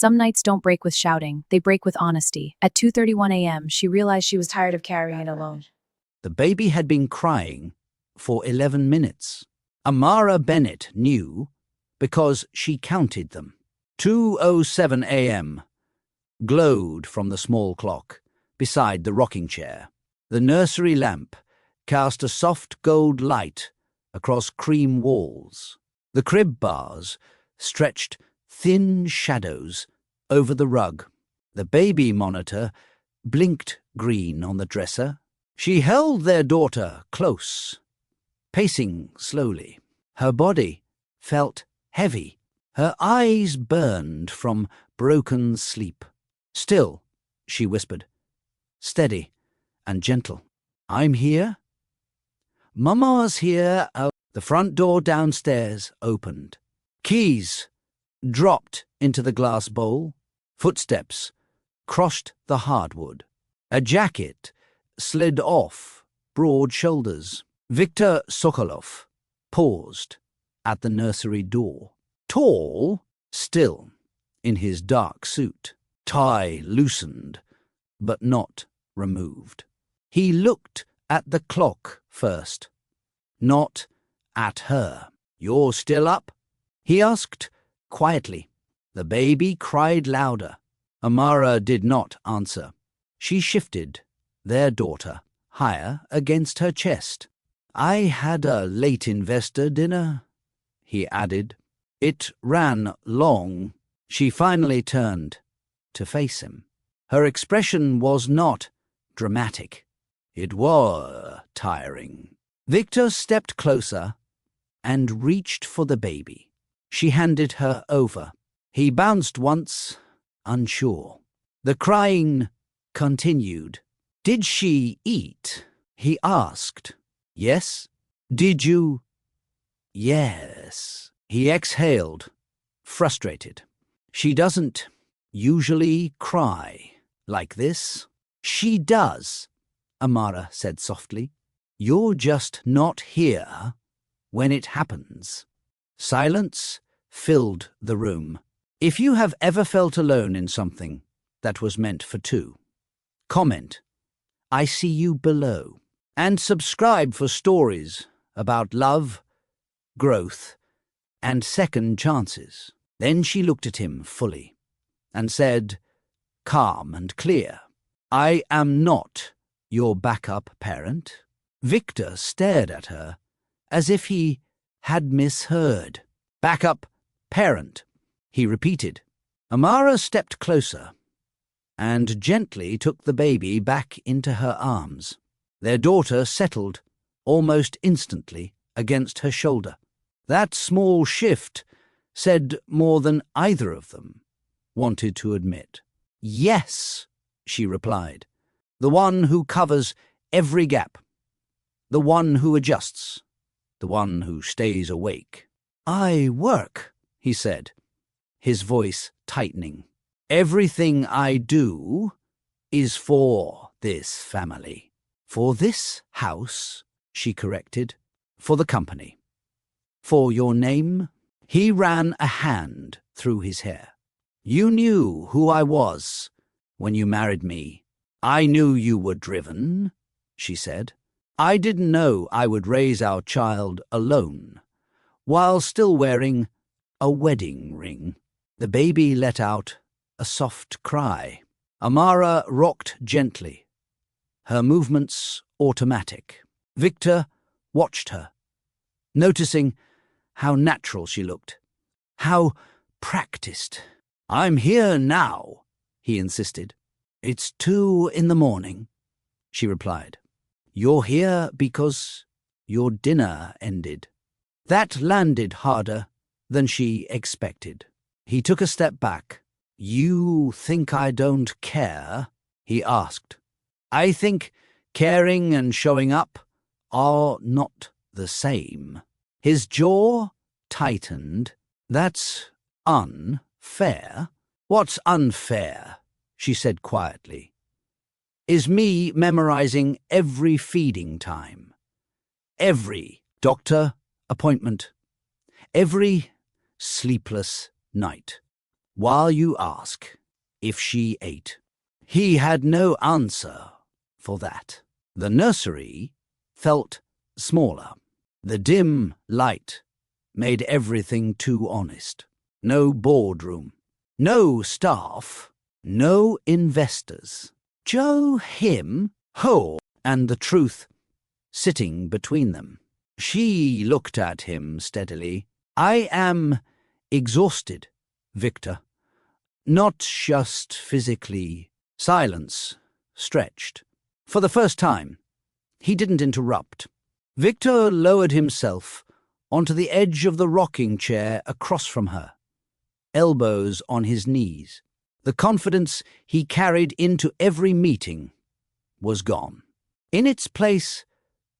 Some nights don't break with shouting, they break with honesty. At 2:31 a.m., she realized she was tired of carrying it alone. The baby had been crying for 11 minutes. Amara Bennett knew because she counted them. 2:07 a.m. glowed from the small clock beside the rocking chair. The nursery lamp cast a soft gold light across cream walls. The crib bars stretched thin shadows over the rug. The baby monitor blinked green on the dresser. She held their daughter close, pacing slowly. Her body felt heavy. Her eyes burned from broken sleep. "Still," she whispered, steady and gentle. "I'm here. Mama's here." The front door downstairs opened. Keys dropped into the glass bowl. Footsteps crossed the hardwood. A jacket slid off broad shoulders. Viktor Sokolov paused at the nursery door. Tall, still, in his dark suit. Tie loosened, but not removed. He looked at the clock first, not at her. "You're still up?" he asked quietly. The baby cried louder. Amara did not answer. She shifted their daughter higher against her chest. "I had a late investor dinner," he added. "It ran long." She finally turned to face him. Her expression was not dramatic. It was tiring. Viktor stepped closer and reached for the baby. She handed her over. He bounced once, unsure. The crying continued. "Did she eat?" he asked. "Yes." "Did you?" "Yes." He exhaled, frustrated. "She doesn't usually cry like this." "She does," Amara said softly. "You're just not here when it happens." Silence filled the room. If you have ever felt alone in something that was meant for two, comment, "I see you" below, and subscribe for stories about love, growth, and second chances. Then she looked at him fully and said, calm and clear, "I am not your backup parent." Viktor stared at her as if he had misheard. "Backup parent," he repeated. Amara stepped closer and gently took the baby back into her arms. Their daughter settled almost instantly against her shoulder. That small shift said more than either of them wanted to admit. "Yes," she replied, "the one who covers every gap, the one who adjusts, the one who stays awake." "I work," he said, his voice tightening. "Everything I do is for this family." "For this house," she corrected. "For the company. For your name." He ran a hand through his hair. "You knew who I was when you married me." "I knew you were driven," she said. "I didn't know I would raise our child alone, while still wearing a wedding ring." The baby let out a soft cry. Amara rocked gently, her movements automatic. Viktor watched her, noticing how natural she looked, how practiced. "I'm here now," he insisted. "It's 2 a.m, she replied. "You're here because your dinner ended." That landed harder than she expected. He took a step back. "You think I don't care?" he asked. "I think caring and showing up are not the same." His jaw tightened. "That's unfair." "What's unfair?" she said quietly. "Is me memorizing every feeding time, every doctor appointment, every sleepless night." while you ask if she ate. He had no answer for that. The nursery felt smaller. The dim light made everything too honest. No boardroom, no staff, no investors. Joe, him, Ho, and the truth sitting between them. She looked at him steadily. I am exhausted, Viktor. Not just physically. Silence stretched. For the first time, he didn't interrupt. Viktor lowered himself onto the edge of the rocking chair across from her, elbows on his knees. The confidence he carried into every meeting was gone. In its place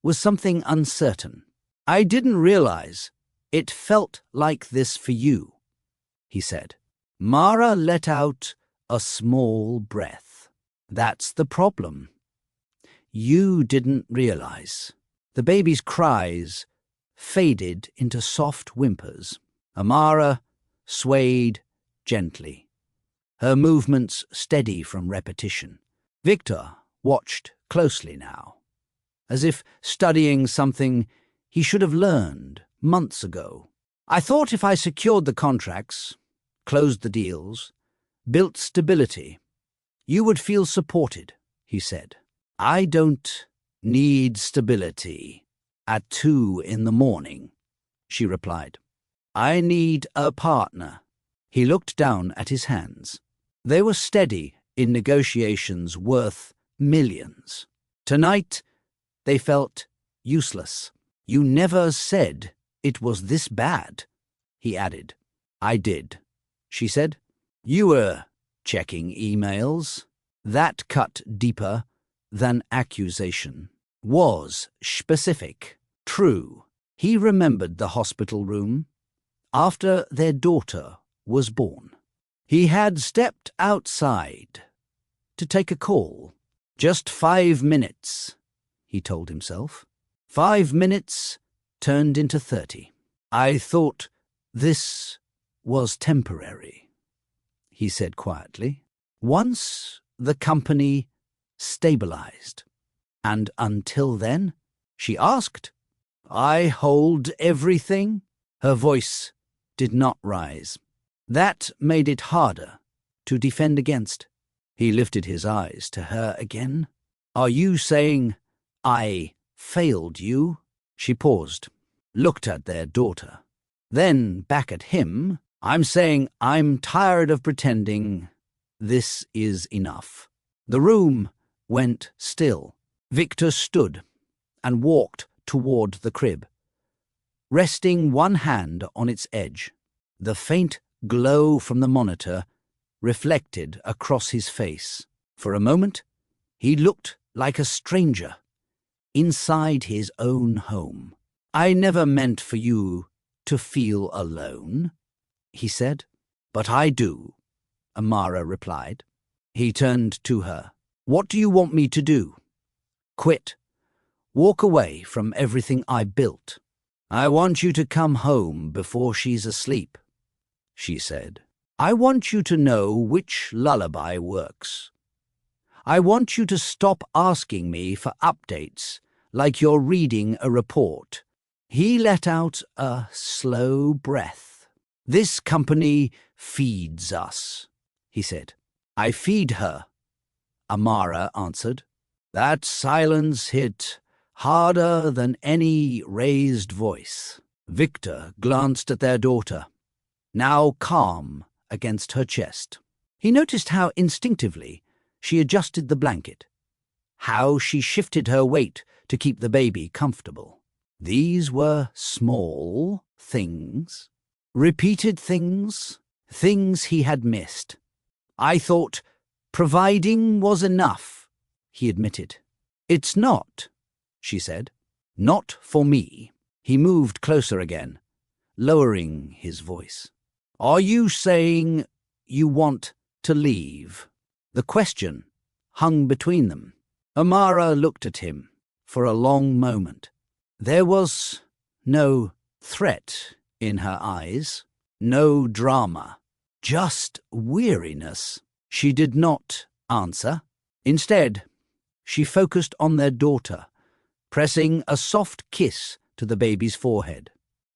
was something uncertain. I didn't realize it felt like this for you, he said. Mara let out a small breath. That's the problem. You didn't realize. The baby's cries faded into soft whimpers. Amara swayed gently, her movements steady from repetition. Viktor watched closely now, as if studying something he should have learned months ago. I thought if I secured the contracts, closed the deals, built stability, you would feel supported, he said. I don't need stability at 2 a.m, she replied. I need a partner. He looked down at his hands. They were steady in negotiations worth millions. Tonight, they felt useless. You never said it was this bad, he added. I did, she said. You were checking emails. That cut deeper than accusation. Was specific. True. He remembered the hospital room after their daughter was born. He had stepped outside to take a call. Just 5 minutes, he told himself. 5 minutes turned into 30. I thought this was temporary, he said quietly. Once the company stabilized. And until then, she asked, I hold everything? Her voice did not rise. That made it harder to defend against. He lifted his eyes to her again. Are you saying I failed you? She paused, looked at their daughter, then back at him. I'm saying I'm tired of pretending. This is enough. The room went still. Viktor stood and walked toward the crib, resting one hand on its edge. The faint glow from the monitor reflected across his face. For a moment, he looked like a stranger inside his own home. I never meant for you to feel alone, he said. But I do, Amara replied. He turned to her. What do you want me to do? Quit. Walk away from everything I built. I want you to come home before she's asleep, she said. I want you to know which lullaby works. I want you to stop asking me for updates like you're reading a report. He let out a slow breath. This company feeds us, he said. I feed her, Amara answered. That silence hit harder than any raised voice. Viktor glanced at their daughter, now calm against her chest. He noticed how instinctively she adjusted the blanket, how she shifted her weight to keep the baby comfortable. These were small things, repeated things, things he had missed. I thought providing was enough, he admitted. It's not, she said. Not for me. He moved closer again, lowering his voice. Are you saying you want to leave? The question hung between them. Amara looked at him for a long moment. There was no threat in her eyes, no drama, Just weariness. She did not answer. Instead, she focused on their daughter, pressing a soft kiss to the baby's forehead.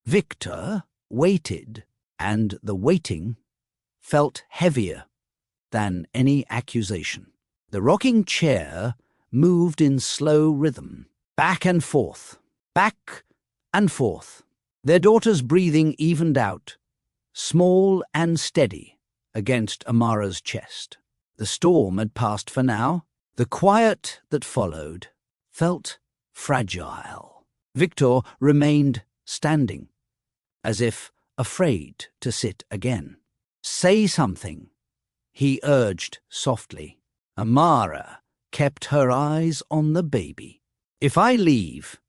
Viktor waited, and the waiting felt heavier than any accusation. The rocking chair moved in slow rhythm, back and forth, back and forth. Their daughter's breathing evened out, small and steady, against Amara's chest. The storm had passed for now. The quiet that followed felt fragile. Viktor remained standing, as if afraid to sit again. "Say something," he urged softly. Amara kept her eyes on the baby. "If I leave,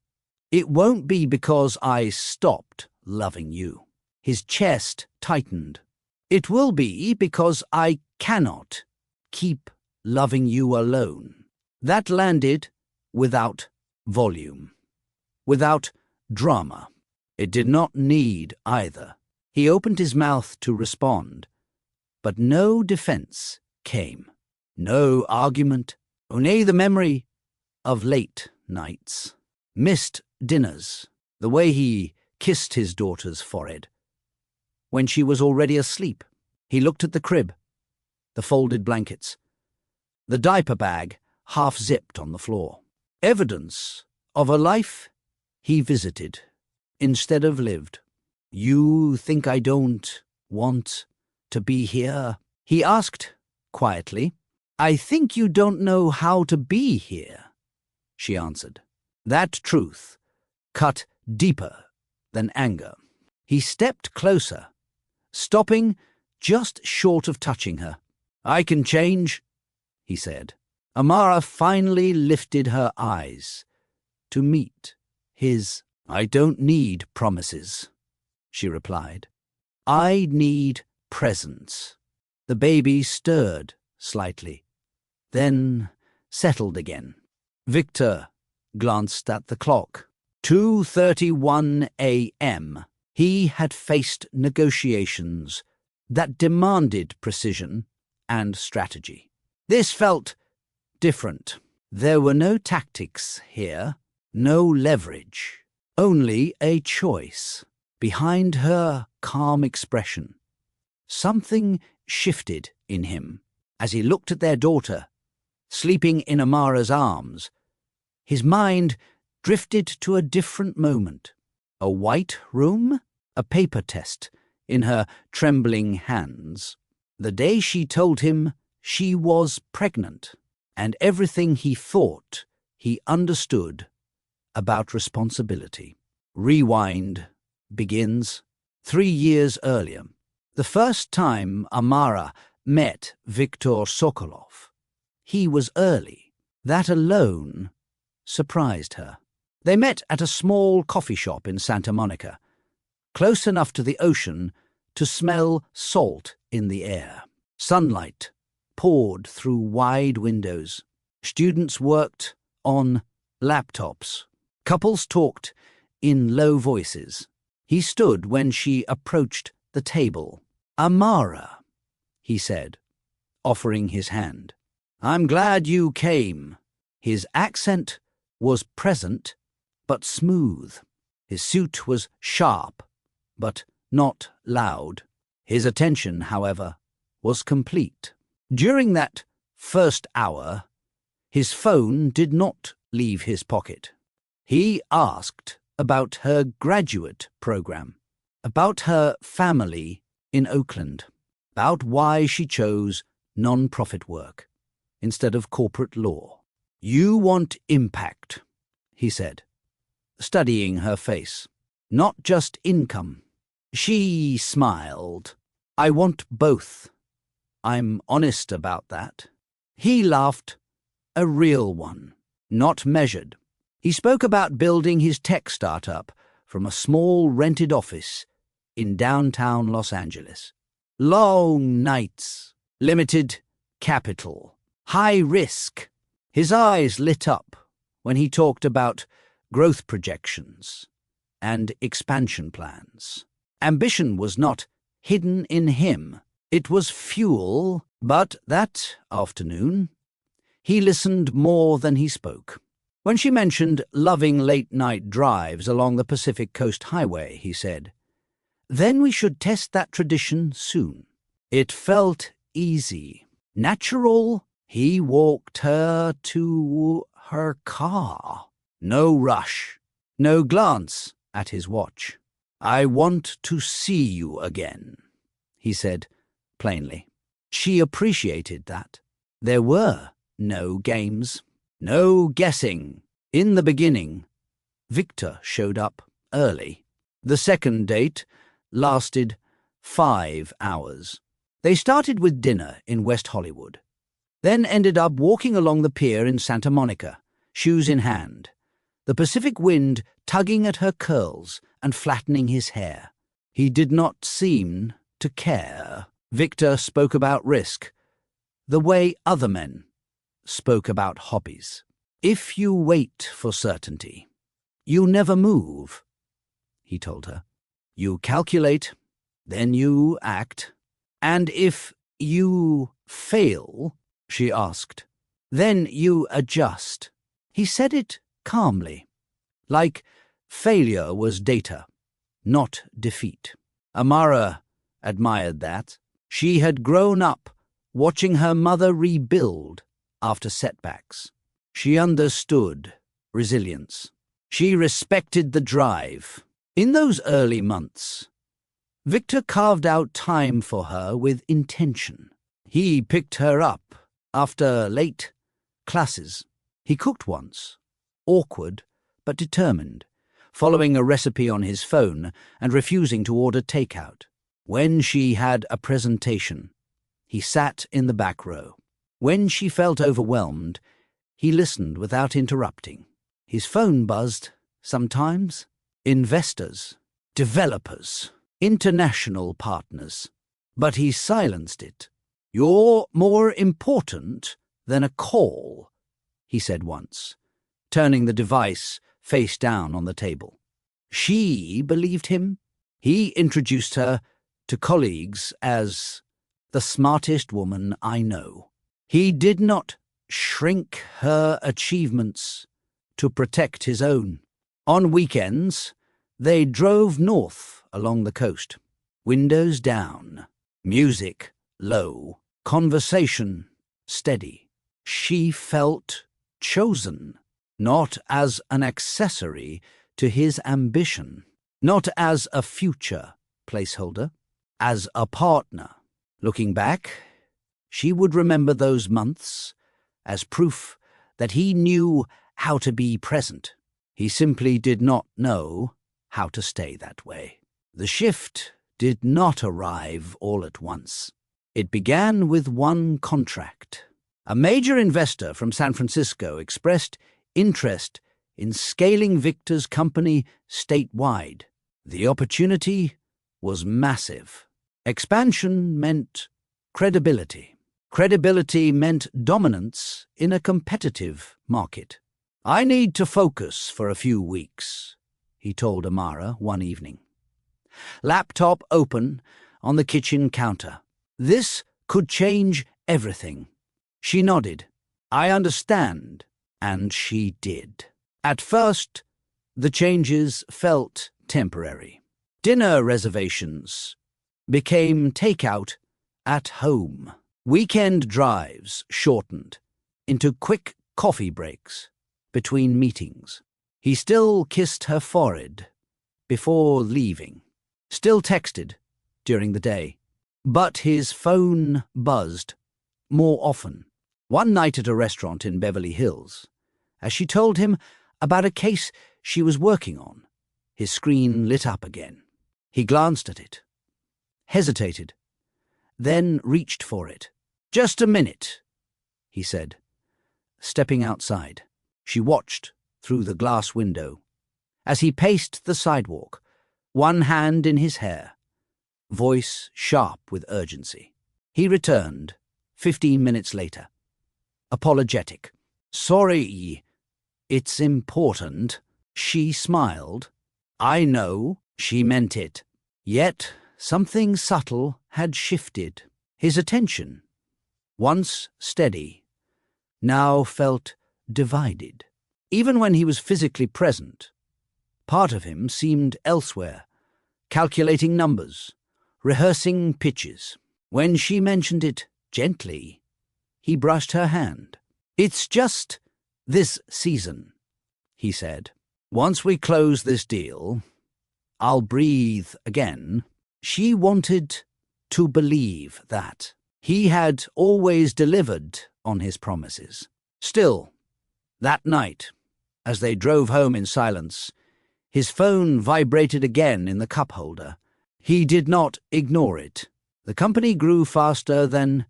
it won't be because I stopped loving you." His chest tightened. "It will be because I cannot keep loving you alone." That landed without volume, without drama. It did not need either. He opened his mouth to respond, but no defense came. No argument, only the memory of late nights, missed dinners, the way he kissed his daughter's forehead when she was already asleep. He looked at the crib, the folded blankets, the diaper bag half-zipped on the floor. Evidence of a life he visited instead of lived. "You think I don't want to be here?" he asked quietly. "I think you don't know how to be here," she answered. That truth cut deeper than anger. He stepped closer, stopping just short of touching her. "I can change," he said. Amara finally lifted her eyes to meet his. "I don't need promises," she replied. "I need presence." The baby stirred slightly, then settled again. Viktor glanced at the clock. 2:31 a.m. He had faced negotiations that demanded precision and strategy. This felt different. There were no tactics here, no leverage, only a choice. Behind her calm expression, something shifted in him. As he looked at their daughter, sleeping in Amara's arms, his mind drifted to a different moment. A white room, a paper test in her trembling hands. The day she told him she was pregnant, and everything he thought he understood about responsibility. Rewind begins 3 years earlier. The first time Amara met Viktor Sokolov, he was early. That alone surprised her. They met at a small coffee shop in Santa Monica, close enough to the ocean to smell salt in the air. Sunlight poured through wide windows. Students worked on laptops. Couples talked in low voices. He stood when she approached the table. "Amara," he said, offering his hand. "I'm glad you came." His accent was present but smooth. His suit was sharp but not loud. His attention, however, was complete. During that first hour, his phone did not leave his pocket. He asked about her graduate program, about her family in Oakland, about why she chose non-profit work instead of corporate law. "You want impact," he said, studying her face, "not just income." She smiled. "I want both. I'm honest about that." He laughed, a real one, not measured. He spoke about building his tech startup from a small rented office in downtown Los Angeles. Long nights, limited capital, high risk. His eyes lit up when he talked about growth projections and expansion plans. Ambition was not hidden in him. It was fuel, but that afternoon he listened more than he spoke. When she mentioned loving late-night drives along the Pacific Coast Highway, he said, "Then we should test that tradition soon." It felt easy, natural. He walked her to her car. No rush, no glance at his watch. "I want to see you again," he said plainly. She appreciated that. There were no games, no guessing. In the beginning, Viktor showed up early. The second date lasted 5 hours. They started with dinner in West Hollywood, then ended up walking along the pier in Santa Monica, shoes in hand, the Pacific wind tugging at her curls and flattening his hair. He did not seem to care. Viktor spoke about risk, the way other men spoke about hobbies. "If you wait for certainty, you never move," he told her. "You calculate, then you act. And if you fail," she asked, "then you adjust." He said it calmly, like failure was data, not defeat. Amara admired that. She had grown up watching her mother rebuild after setbacks. She understood resilience. She respected the drive. In those early months, Viktor carved out time for her with intention. He picked her up after late classes. He cooked once, awkward but determined, following a recipe on his phone and refusing to order takeout. When she had a presentation, he sat in the back row. When she felt overwhelmed, he listened without interrupting. His phone buzzed sometimes. Investors, developers, international partners. But he silenced it. "You're more important than a call," he said once, turning the device face down on the table. She believed him. He introduced her to colleagues as the smartest woman I know. He did not shrink her achievements to protect his own. On weekends, they drove north along the coast, windows down, music low, conversation steady. She felt chosen, not as an accessory to his ambition, not as a future placeholder, as a partner. Looking back, she would remember those months as proof that he knew how to be present. He simply did not know how to stay that way. The shift did not arrive all at once. It began with one contract. A major investor from San Francisco expressed interest in scaling Viktor's company statewide. The opportunity was massive. Expansion meant credibility. Credibility meant dominance in a competitive market. "I need to focus for a few weeks," he told Amara one evening. Laptop open on the kitchen counter. "This could change everything." She nodded. "I understand." And she did. At first, the changes felt temporary. Dinner reservations became takeout at home. Weekend drives shortened into quick coffee breaks between meetings. He still kissed her forehead before leaving, still texted during the day, but his phone buzzed more often. One night at a restaurant in Beverly Hills, as she told him about a case she was working on, his screen lit up again. He glanced at it, hesitated, then reached for it. "Just a minute," he said, stepping outside. She watched through the glass window as he paced the sidewalk, one hand in his hair, voice sharp with urgency. He returned 15 minutes later, apologetic. "Sorry, it's important." She smiled. I know she meant it. Yet something subtle had shifted. His attention, once steady, now felt divided. Even when he was physically present, part of him seemed elsewhere, calculating numbers, rehearsing pitches. When she mentioned it gently, he brushed her hand. "It's just this season," he said. "Once we close this deal, I'll breathe again." She wanted to believe that he had always delivered on his promises. Still, that night, as they drove home in silence, his phone vibrated again in the cup holder. He did not ignore it. The company grew faster than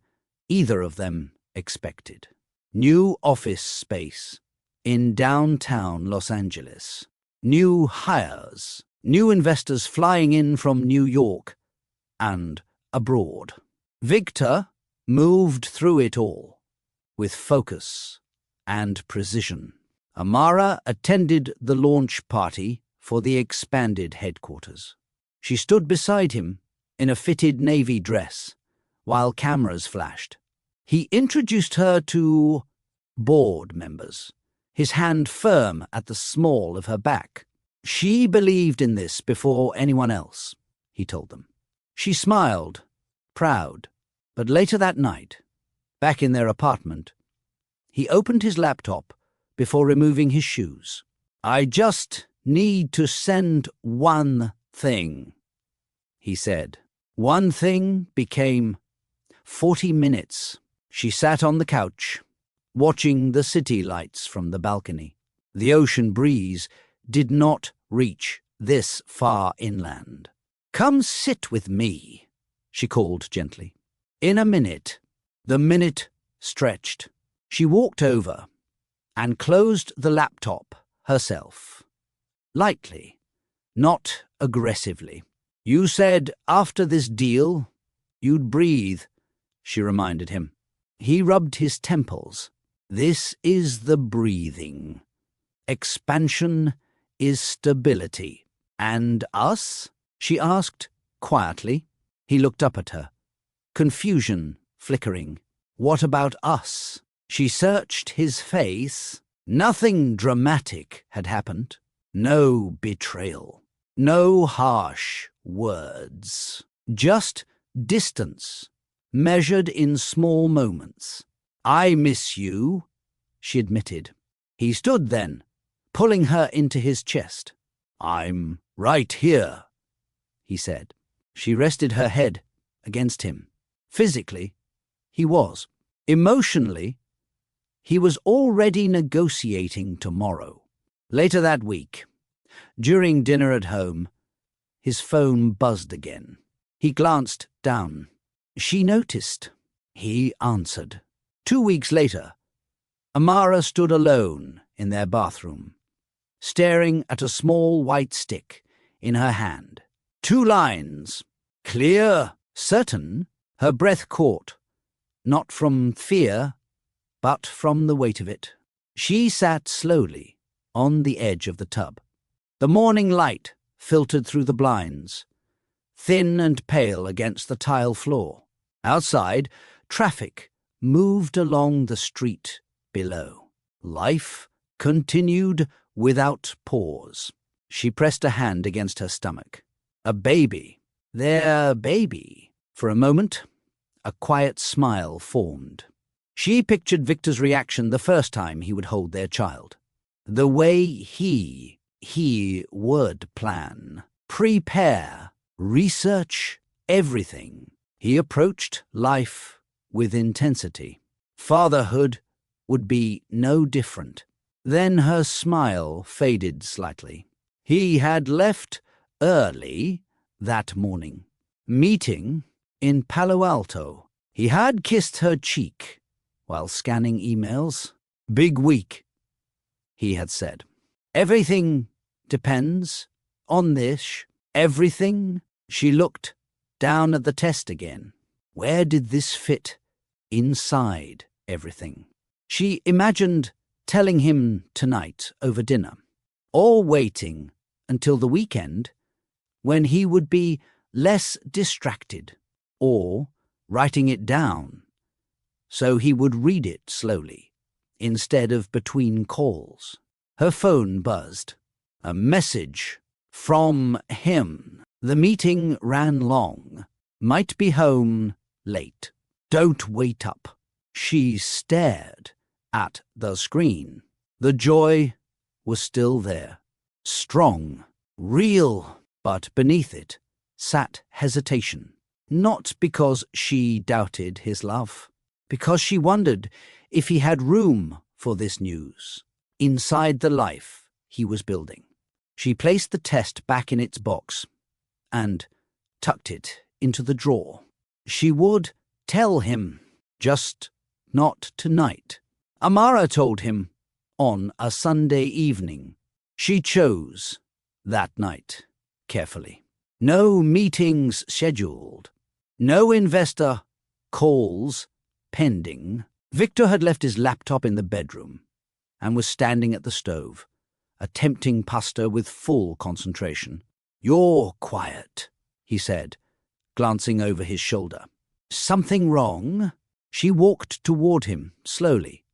either of them expected. New office space in downtown Los Angeles. New hires. New investors flying in from New York and abroad. Viktor moved through it all with focus and precision. Amara attended the launch party for the expanded headquarters. She stood beside him in a fitted navy dress while cameras flashed. He introduced her to board members, his hand firm at the small of her back. She believed in this before anyone else, he told them. She smiled, proud, but later that night, back in their apartment, he opened his laptop before removing his shoes. "I just need to send one thing," he said. One thing became 40 minutes. She sat on the couch, watching the city lights from the balcony. The ocean breeze did not reach this far inland. "Come sit with me," she called gently. In a minute, the minute stretched. She walked over and closed the laptop herself. Lightly, not aggressively. "You said after this deal, you'd breathe," she reminded him. He rubbed his temples. "This is the breathing. Expansion is stability. And us?" she asked quietly. He looked up at her, confusion flickering. "What about us?" She searched his face. Nothing dramatic had happened. No betrayal. No harsh words. Just distance, measured in small moments. "I miss you," she admitted. He stood then, pulling her into his chest. "I'm right here," he said. She rested her head against him. Physically, he was. Emotionally, he was already negotiating tomorrow. Later that week, during dinner at home, his phone buzzed again. He glanced down. She noticed. He answered. 2 weeks later, Amara stood alone in their bathroom, staring at a small white stick in her hand. 2 lines. Clear, certain, her breath caught, not from fear, but from the weight of it. She sat slowly on the edge of the tub. The morning light filtered through the blinds, thin and pale against the tile floor. Outside, traffic moved along the street below. Life continued without pause. She pressed a hand against her stomach. A baby. Their baby. For a moment, a quiet smile formed. She pictured Viktor's reaction the first time he would hold their child. The way he would plan, prepare, research everything. He approached life with intensity. Fatherhood would be no different. Then her smile faded slightly. He had left early that morning. Meeting in Palo Alto. He had kissed her cheek while scanning emails. "Big week," he had said. "Everything depends on this." Everything? She looked down at the test again. Where did this fit inside everything? She imagined telling him tonight over dinner, or waiting until the weekend when he would be less distracted, or writing it down so he would read it slowly, instead of between calls. Her phone buzzed. A message from him. The meeting ran long. Might be home late. Don't wait up. She stared at the screen. The joy was still there. Strong, real, but beneath it sat hesitation. Not because she doubted his love, because she wondered if he had room for this news inside the life he was building. She placed the test back in its box and tucked it into the drawer. She would tell him, just not tonight. Amara told him on a Sunday evening. She chose that night carefully. No meetings scheduled. No investor calls pending. Viktor had left his laptop in the bedroom and was standing at the stove, attempting pasta with full concentration. "You're quiet," he said, glancing over his shoulder. "Something wrong?" She walked toward him slowly,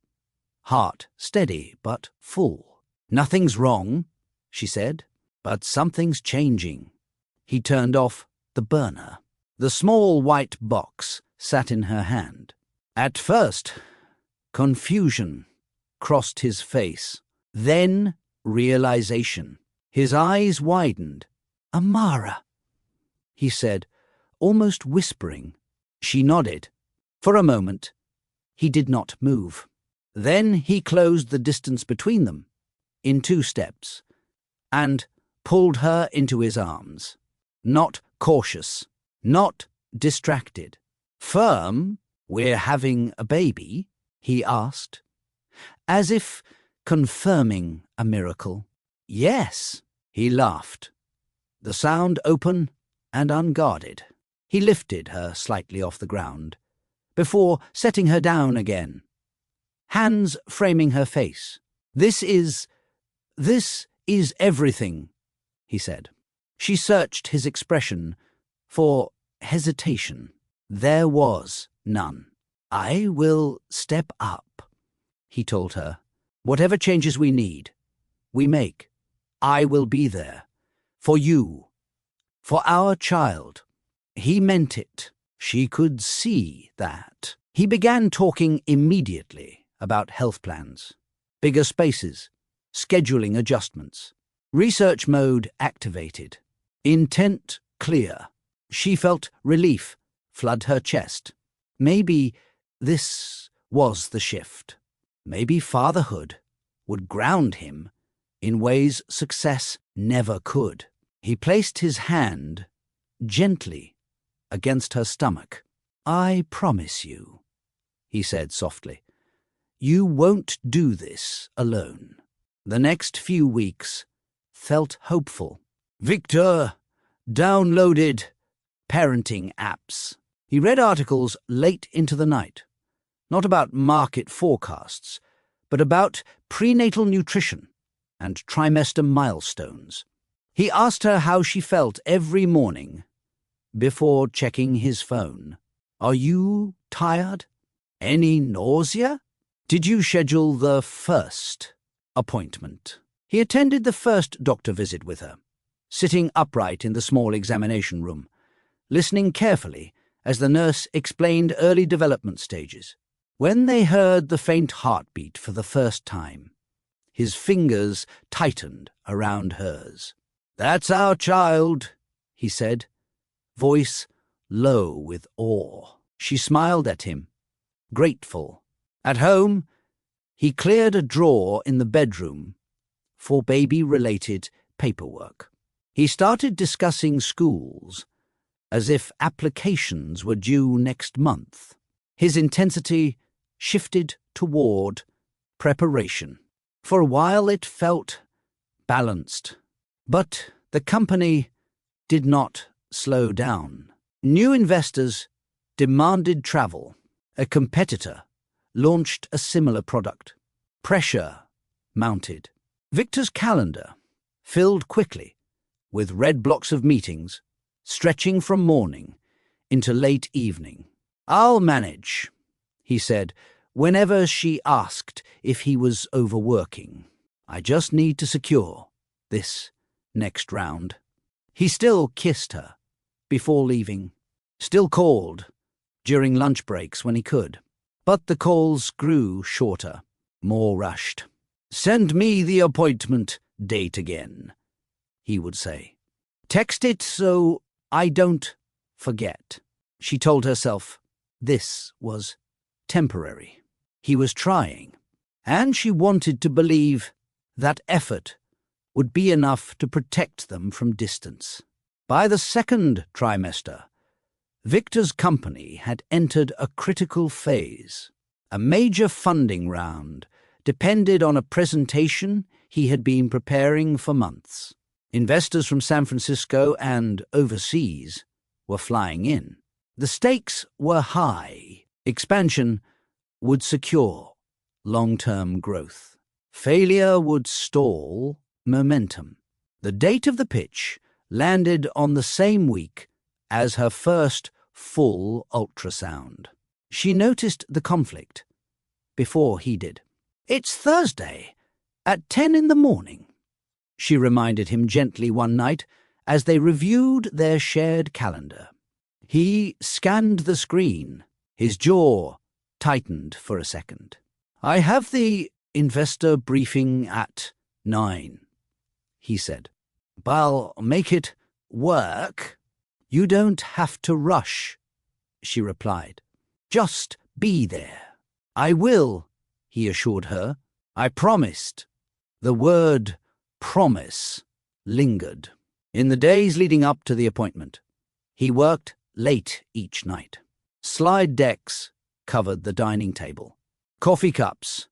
heart steady but full. "Nothing's wrong," she said, "but something's changing." He turned off the burner. The small white box sat in her hand. At first, confusion crossed his face, then realization. His eyes widened. "Amara," he said, almost whispering. She nodded. For a moment, he did not move. Then he closed the distance between them in 2 steps and pulled her into his arms. Not cautious, not distracted. "Firm, we're having a baby?" he asked, as if confirming a miracle. "Yes," he laughed, the sound open and unguarded. He lifted her slightly off the ground before setting her down again, hands framing her face. This is everything," he said. She searched his expression for hesitation. There was none. "I will step up," he told her. "Whatever changes we need, we make. I will be there. For you. For our child." He meant it. She could see that. He began talking immediately about health plans, bigger spaces, scheduling adjustments. Research mode activated. Intent clear. She felt relief flood her chest. Maybe this was the shift. Maybe fatherhood would ground him in ways success never could. He placed his hand gently against her stomach. "I promise you," he said softly, "you won't do this alone." The next few weeks felt hopeful. Viktor downloaded parenting apps. He read articles late into the night, not about market forecasts, but about prenatal nutrition and trimester milestones. He asked her how she felt every morning before checking his phone. "Are you tired? Any nausea? Did you schedule the first appointment?" He attended the first doctor visit with her, sitting upright in the small examination room, listening carefully as the nurse explained early development stages. When they heard the faint heartbeat for the first time, his fingers tightened around hers. "That's our child," he said, voice low with awe. She smiled at him, grateful. At home, he cleared a drawer in the bedroom for baby-related paperwork. He started discussing schools as if applications were due next month. His intensity shifted toward preparation. For a while it felt balanced, but the company did not slow down. New investors demanded travel. A competitor launched a similar product. Pressure mounted. Viktor's calendar filled quickly with red blocks of meetings, stretching from morning into late evening. I'll manage, he said, whenever she asked if he was overworking. I just need to secure this next round. He still kissed her before leaving, still called during lunch breaks when he could. But the calls grew shorter, more rushed. Send me the appointment date again, he would say. Text it so I don't forget. She told herself this was temporary. He was trying, and she wanted to believe that effort would be enough to protect them from distance. By the second trimester, Viktor's company had entered a critical phase. A major funding round depended on a presentation he had been preparing for months. Investors from San Francisco and overseas were flying in. The stakes were high. Expansion would secure long-term growth. Failure would stall momentum. The date of the pitch landed on the same week as her first full ultrasound. She noticed the conflict before he did. It's Thursday at 10 in the morning, she reminded him gently one night as they reviewed their shared calendar. He scanned the screen, his jaw tightened for a second. I have the investor briefing at 9, he said. I'll make it work. You don't have to rush, she replied. Just be there. I will, he assured her. I promised. The word promise lingered. In the days leading up to the appointment, he worked late each night. Slide decks covered the dining table. Coffee cups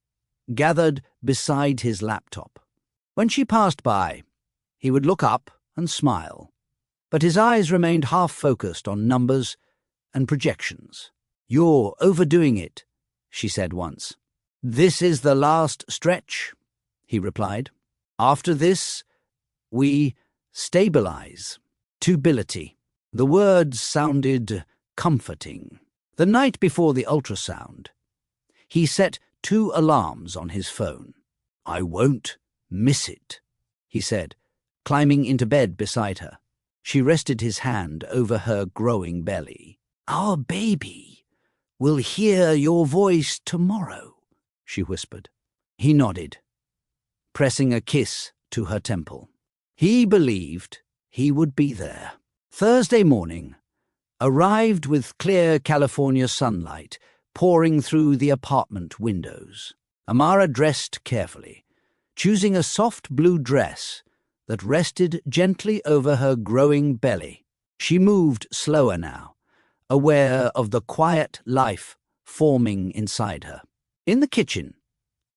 gathered beside his laptop. When she passed by, he would look up and smile, but his eyes remained half-focused on numbers and projections. You're overdoing it, she said once. This is the last stretch, he replied. After this, we stabilize. Tubility. The words sounded comforting. The night before the ultrasound, he set 2 alarms on his phone. I won't miss it, he said, climbing into bed beside her. She rested his hand over her growing belly. Our baby will hear your voice tomorrow, she whispered. He nodded, pressing a kiss to her temple. He believed he would be there. Thursday morning arrived with clear California sunlight pouring through the apartment windows. Amara dressed carefully, choosing a soft blue dress that rested gently over her growing belly. She moved slower now, aware of the quiet life forming inside her. In the kitchen,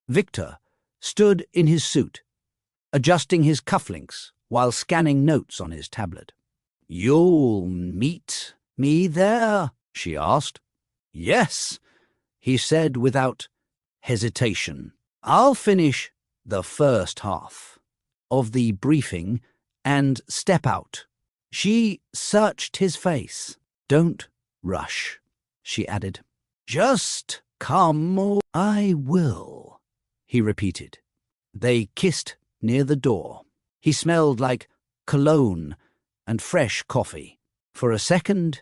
Viktor stood in his suit, adjusting his cufflinks while scanning notes on his tablet. You'll meet me there? She asked. Yes, he said without hesitation. I'll finish the first half of the briefing and step out. She searched his face. Don't rush, she added. Just come. I will, he repeated. They kissed near the door. He smelled like cologne and fresh coffee. For a second,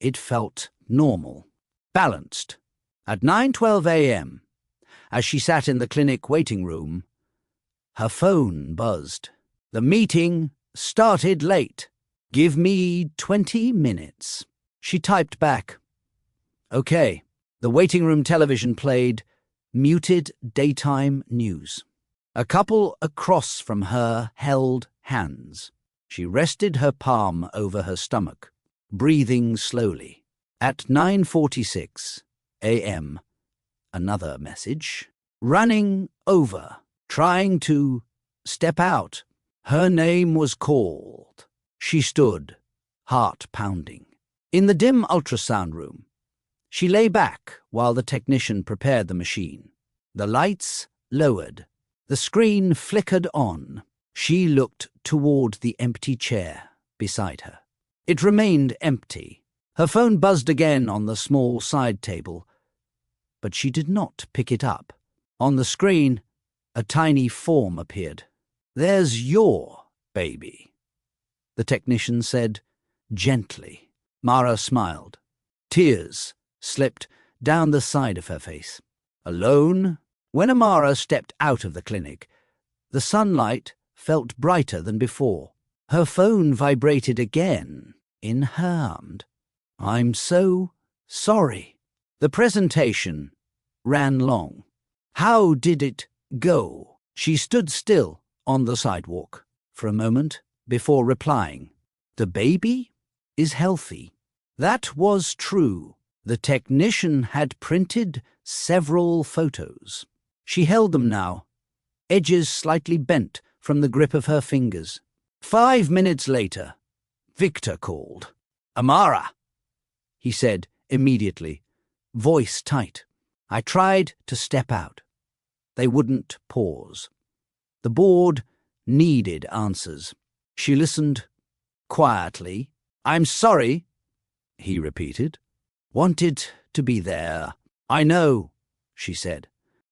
it felt normal, balanced. At 9:12 a.m., as she sat in the clinic waiting room, her phone buzzed. The meeting started late. Give me 20 minutes. She typed back. Okay. The waiting room television played muted daytime news. A couple across from her held hands. She rested her palm over her stomach, breathing slowly. At 9:46 a.m., another message. Running over, trying to step out. Her name was called. She stood, heart pounding. In the dim ultrasound room, she lay back while the technician prepared the machine. The lights lowered. The screen flickered on. She looked toward the empty chair beside her. It remained empty. Her phone buzzed again on the small side table, but she did not pick it up. On the screen, a tiny form appeared. "There's your baby," the technician said gently. Mara smiled. Tears slipped down the side of her face. Alone, when Amara stepped out of the clinic, the sunlight felt brighter than before. Her phone vibrated again in her hand. "I'm so sorry." The presentation ran long. How did it go? She stood still on the sidewalk for a moment before replying. "The baby is healthy." That was true. The technician had printed several photos. She held them now, edges slightly bent from the grip of her fingers. 5 minutes later, Viktor called. "Amara," he said immediately, voice tight. I tried to step out. They wouldn't pause. The board needed answers. She listened quietly. "I'm sorry," he repeated. "Wanted to be there." "I know," she said.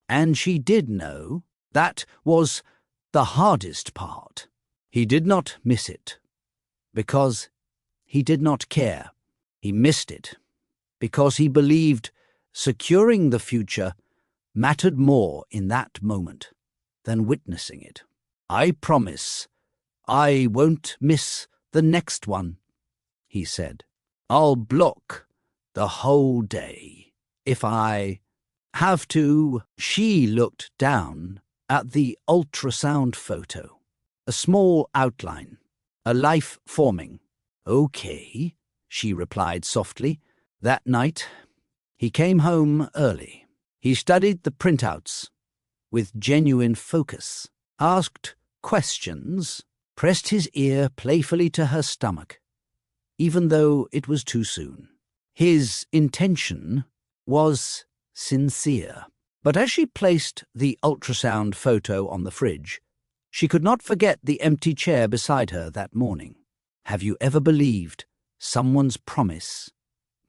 And she did know. That was the hardest part. He did not miss it, because he did not care. He missed it, because he believed securing the future mattered more in that moment than witnessing it. "I promise I won't miss the next one," he said. "I'll block the whole day if I have to." She looked down at the ultrasound photo. A small outline, a life forming. "Okay," she replied softly. That night, he came home early. He studied the printouts with genuine focus, asked questions, pressed his ear playfully to her stomach, even though it was too soon. His intention was sincere. But as she placed the ultrasound photo on the fridge, she could not forget the empty chair beside her that morning. Have you ever believed someone's promise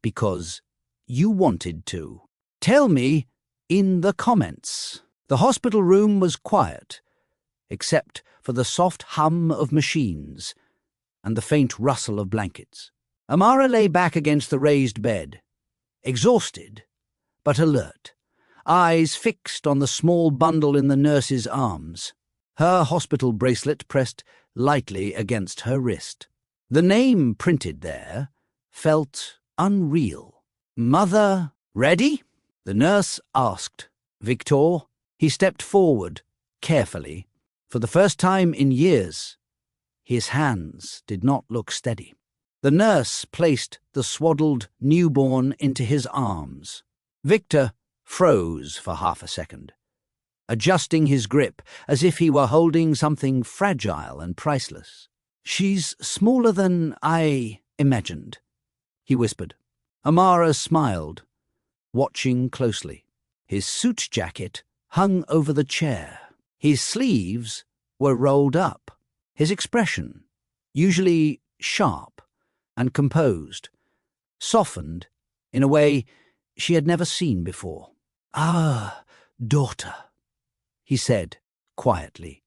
because you wanted to? Tell me in the comments. The hospital room was quiet, except for the soft hum of machines and the faint rustle of blankets. Amara lay back against the raised bed, exhausted but alert, eyes fixed on the small bundle in the nurse's arms. Her hospital bracelet pressed lightly against her wrist. The name printed there felt unreal. "Mother, ready?" the nurse asked. Viktor, he stepped forward, carefully. For the first time in years, his hands did not look steady. The nurse placed the swaddled newborn into his arms. Viktor froze for half a second, adjusting his grip as if he were holding something fragile and priceless. "She's smaller than I imagined," he whispered. Amara smiled, watching closely. His suit jacket hung over the chair. His sleeves were rolled up. His expression, usually sharp and composed, softened in a way she had never seen before. "Our daughter," he said quietly,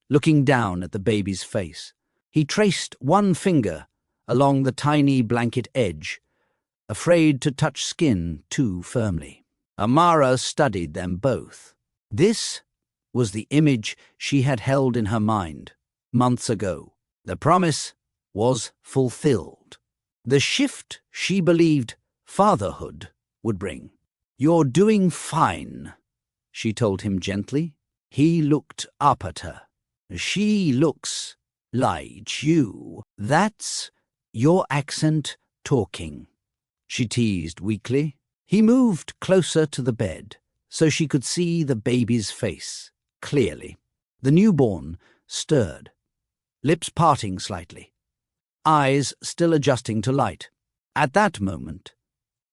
looking down at the baby's face. He traced one finger along the tiny blanket edge, afraid to touch skin too firmly. Amara studied them both. This was the image she had held in her mind months ago. The promise was fulfilled. The shift she believed fatherhood would bring. "You're doing fine," she told him gently. He looked up at her. "She looks like you. That's your accent talking," she teased weakly. He moved closer to the bed so she could see the baby's face clearly. The newborn stirred, lips parting slightly, eyes still adjusting to light. At that moment,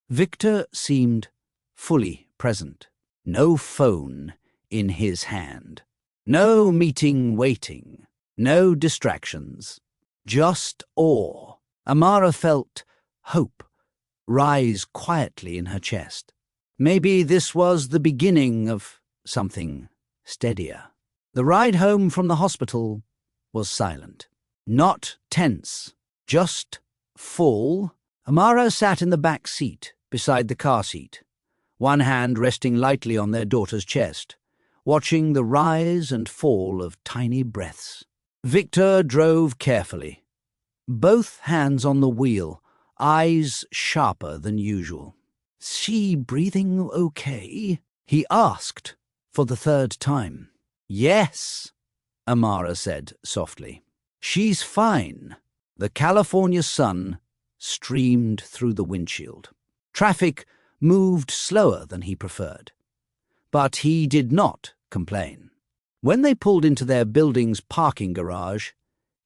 Viktor seemed fully present. No phone in his hand. No meeting waiting. No distractions. Just awe. Amara felt hope rise quietly in her chest. Maybe this was the beginning of something steadier. The ride home from the hospital was silent. Not tense, just full. Amara sat in the back seat beside the car seat, one hand resting lightly on their daughter's chest, watching the rise and fall of tiny breaths. Viktor drove carefully, both hands on the wheel, eyes sharper than usual. "She breathing okay?" he asked for the third time. "Yes," Amara said softly. "She's fine." The California sun streamed through the windshield. Traffic moved slower than he preferred, but he did not complain. When they pulled into their building's parking garage,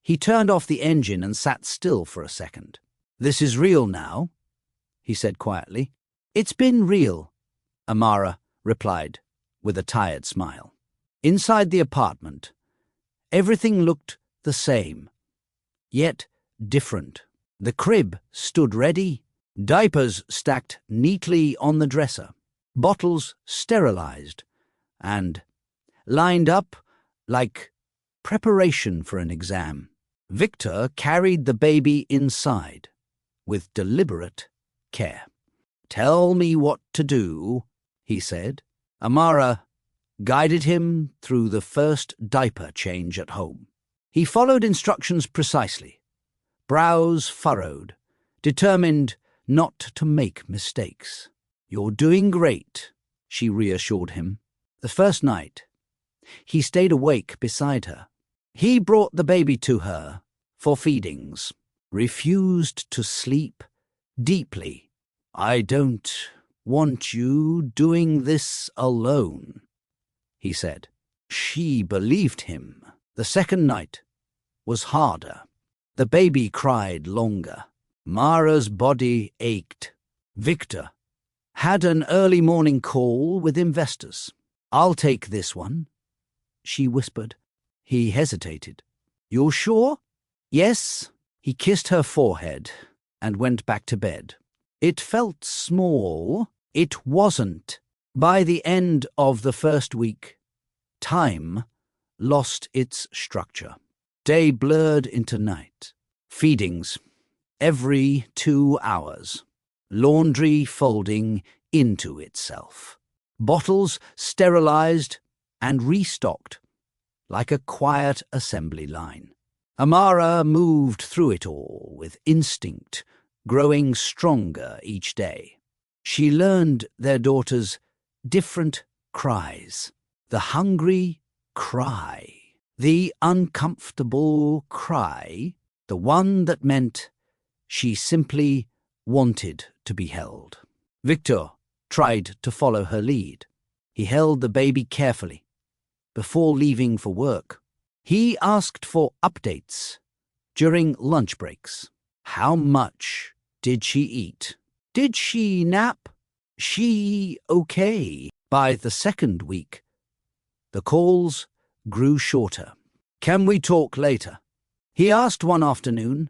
he turned off the engine and sat still for a second. "This is real now," he said quietly. "It's been real," Amara replied with a tired smile. Inside the apartment, everything looked the same, yet different. The crib stood ready, diapers stacked neatly on the dresser, bottles sterilized and lined up like preparation for an exam. Viktor carried the baby inside with deliberate care. "Tell me what to do," he said. Amara guided him through the first diaper change at home. He followed instructions precisely, brows furrowed, determined not to make mistakes. "You're doing great," she reassured him. The first night, he stayed awake beside her. He brought the baby to her for feedings, refused to sleep deeply. "I don't want you doing this alone," he said. She believed him. The second night was harder. The baby cried longer. Mara's body ached. Viktor had an early morning call with investors. "I'll take this one," she whispered. He hesitated. "You're sure?" "Yes." He kissed her forehead and went back to bed. It felt small. It wasn't. By the end of the first week, time lost its structure. Day blurred into night. Feedings every 2 hours. Laundry folding into itself. Bottles sterilized and restocked like a quiet assembly line. Amara moved through it all with instinct, growing stronger each day. She learned their daughter's different cries. The hungry cry, the uncomfortable cry, the one that meant she simply wanted to be held. Viktor tried to follow her lead. He held the baby carefully before leaving for work. He asked for updates during lunch breaks. How much did she eat? Did she nap? She okay? By the second week, the calls grew shorter. "Can we talk later?" he asked one afternoon.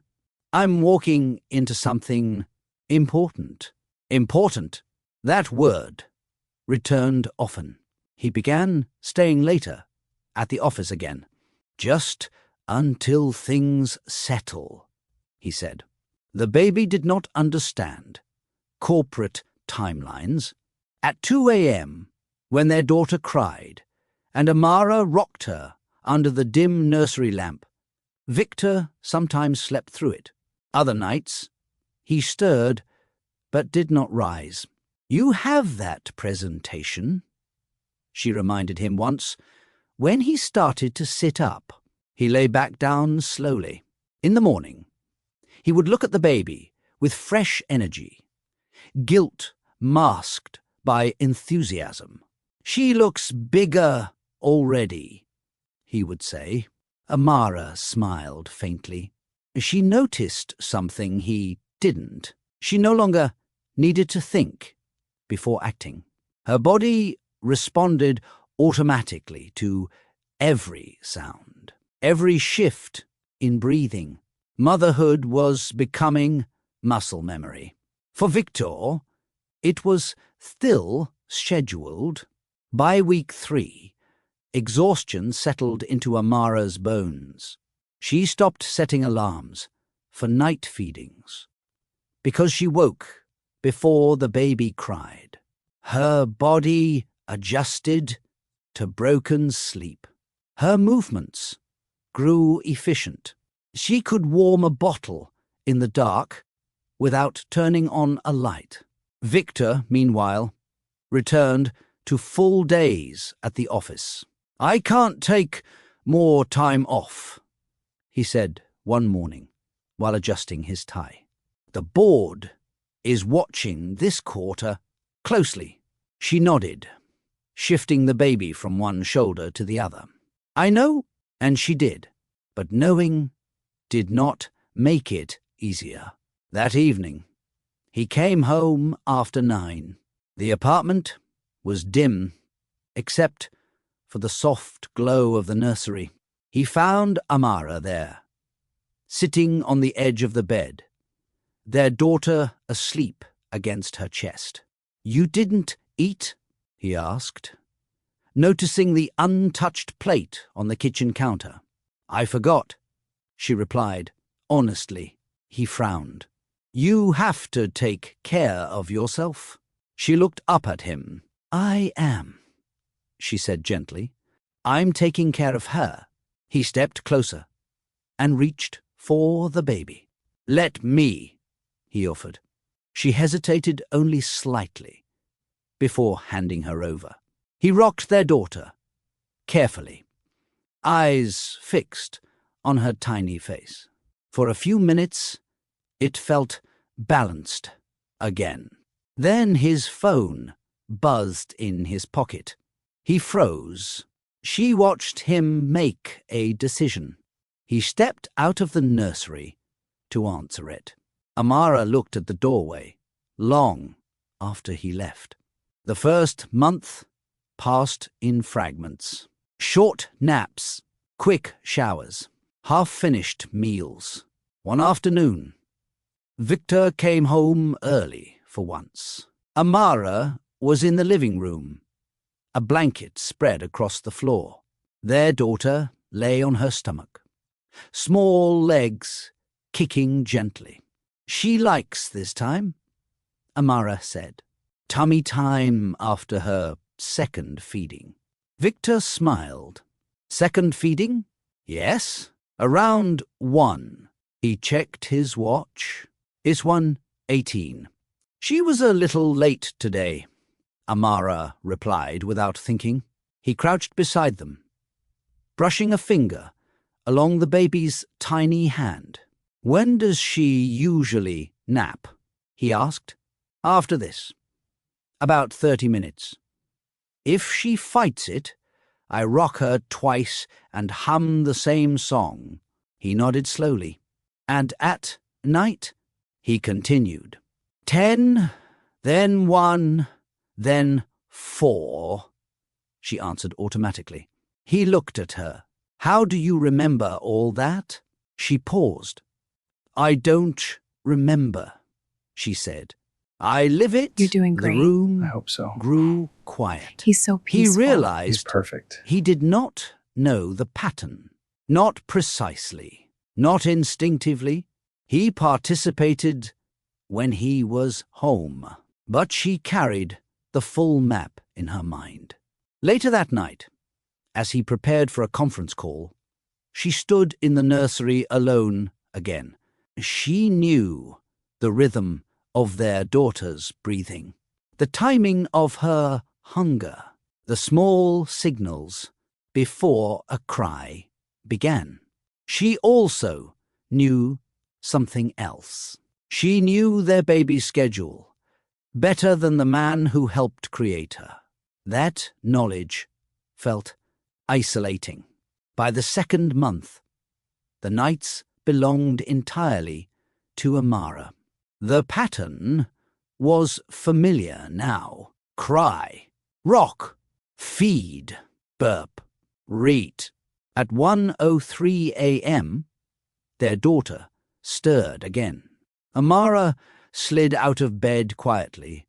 "I'm walking into something important." Important. That word returned often. He began staying later at the office again. "Just until things settle," he said. The baby did not understand corporate timelines. At 2 a.m., when their daughter cried, and Amara rocked her under the dim nursery lamp, Viktor sometimes slept through it. Other nights, he stirred but did not rise. "You have that presentation," she reminded him once. When he started to sit up, he lay back down slowly. In the morning, he would look at the baby with fresh energy, guilt masked by enthusiasm. "She looks bigger already," he would say. Amara smiled faintly. She noticed something he didn't. She no longer needed to think before acting. Her body responded automatically to every sound, every shift in breathing. Motherhood was becoming muscle memory. For Viktor, it was still scheduled. By week 3, exhaustion settled into Amara's bones. She stopped setting alarms for night feedings because she woke before the baby cried. Her body adjusted to broken sleep. Her movements grew efficient. She could warm a bottle in the dark without turning on a light. Viktor, meanwhile, returned to full days at the office. "I can't take more time off," he said one morning while adjusting his tie. "The board is watching this quarter closely." She nodded, shifting the baby from one shoulder to the other. "I know," and she did, but knowing did not make it easier. That evening, he came home after 9. The apartment was dim, except for the soft glow of the nursery. He found Amara there, sitting on the edge of the bed, their daughter asleep against her chest. "You didn't eat?" he asked, noticing the untouched plate on the kitchen counter. "I forgot," she replied, honestly. He frowned. "You have to take care of yourself." She looked up at him. "I am," she said gently. "I'm taking care of her." He stepped closer and reached for the baby. "Let me," he offered. She hesitated only slightly before handing her over. He rocked their daughter carefully, eyes fixed on her tiny face. For a few minutes, it felt balanced again. Then his phone buzzed in his pocket. He froze. She watched him make a decision. He stepped out of the nursery to answer it. Amara looked at the doorway long after he left. The first month passed in fragments. Short naps, quick showers, half-finished meals. One afternoon, Viktor came home early for once. Amara was in the living room, a blanket spread across the floor. Their daughter lay on her stomach, small legs kicking gently. "She likes this time," Amara said. "Tummy time after her second feeding." Viktor smiled. "Second feeding?" "Yes, around 1. He checked his watch. "Is 1:18. "She was a little late today," Amara replied without thinking. He crouched beside them, brushing a finger along the baby's tiny hand. "When does she usually nap?" he asked. "After this. About 30 minutes. If she fights it, I rock her twice and hum the same song." He nodded slowly. "And at night?" he continued. 10, then 1, then 4, she answered automatically. He looked at her. "How do you remember all that?" She paused. "I don't remember," she said. "I live it." You're doing great. The room I hope so. grew quiet. He's so He peaceful. He's realized perfect. he did not know the pattern. Not precisely, not instinctively. He participated when he was home, but she carried the full map in her mind. Later that night, as he prepared for a conference call, she stood in the nursery alone again. She knew the rhythm of their daughter's breathing, the timing of her hunger, the small signals before a cry began. She also knew something else. She knew their baby's schedule better than the man who helped create her. That knowledge felt isolating. By the second month, the nights belonged entirely to Amara. The pattern was familiar now. Cry, rock, feed, burp, read. At 1:03 a.m., their daughter stirred again. Amara slid out of bed quietly,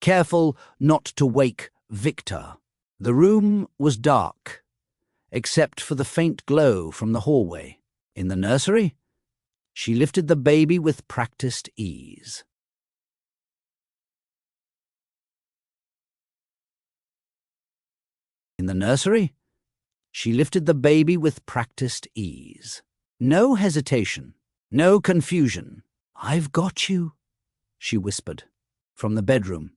careful not to wake Viktor. The room was dark, except for the faint glow from the hallway. In the nursery, she lifted the baby with practiced ease. In the nursery, she lifted the baby with practiced ease. No hesitation, no confusion. "I've got you," she whispered. From the bedroom,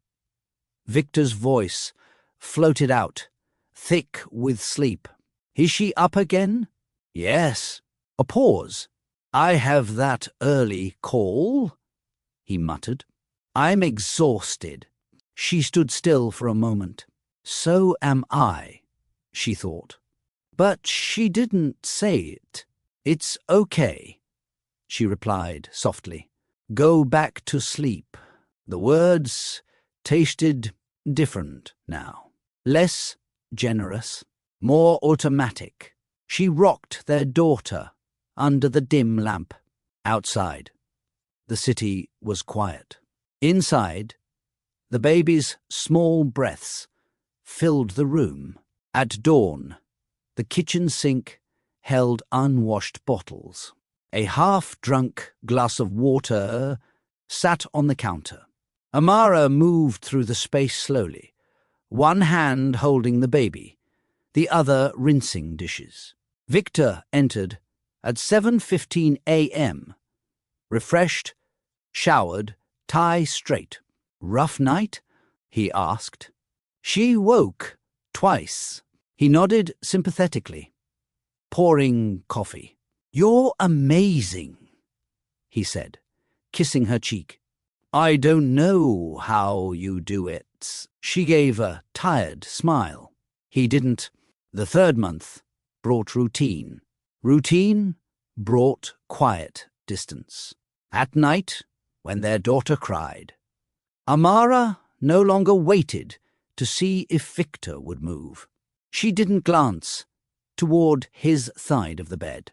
Viktor's voice floated out, thick with sleep. "Is she up again?" "Yes." A pause. "I have that early call," he muttered. "I'm exhausted." She stood still for a moment. "So am I," she thought. But she didn't say it. "It's okay," she replied softly. "Go back to sleep." The words tasted different now. Less generous, more automatic. She rocked their daughter under the dim lamp. Outside, the city was quiet. Inside, the baby's small breaths filled the room. At dawn, the kitchen sink held unwashed bottles. A half-drunk glass of water sat on the counter. Amara moved through the space slowly, one hand holding the baby, the other rinsing dishes. Viktor entered at 7:15 a.m., refreshed, showered, tie straight. "Rough night?" he asked. She woke twice. He nodded sympathetically, pouring coffee. "You're amazing," he said, kissing her cheek. "I don't know how you do it." She gave a tired smile. He didn't. The third month brought routine. Routine brought quiet distance. At night, when their daughter cried, Amara no longer waited to see if Viktor would move. She didn't glance toward his side of the bed.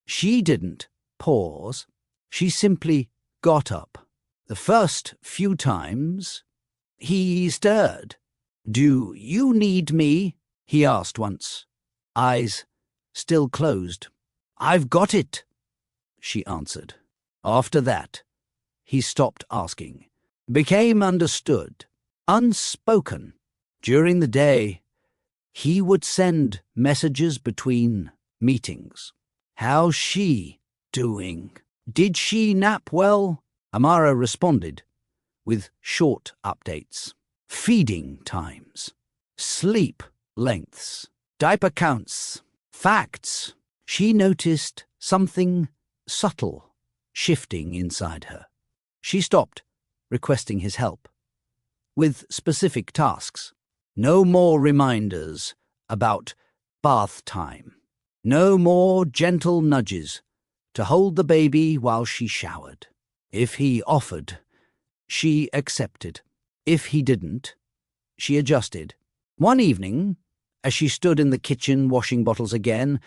She didn't pause. She simply got up. The first few times, he stirred. "Do you need me?" he asked once, eyes still closed. "I've got it," she answered. After that, he stopped asking, became understood, unspoken. During the day, he would send messages between meetings. "How's she doing? Did she nap well?" Amara responded with short updates. Feeding times, sleep lengths, diaper counts, facts. She noticed something subtle shifting inside her. She stopped requesting his help with specific tasks. No more reminders about bath time. No more gentle nudges to hold the baby while she showered. If he offered, she accepted. If he didn't, she adjusted. One evening, as she stood in the kitchen washing bottles again,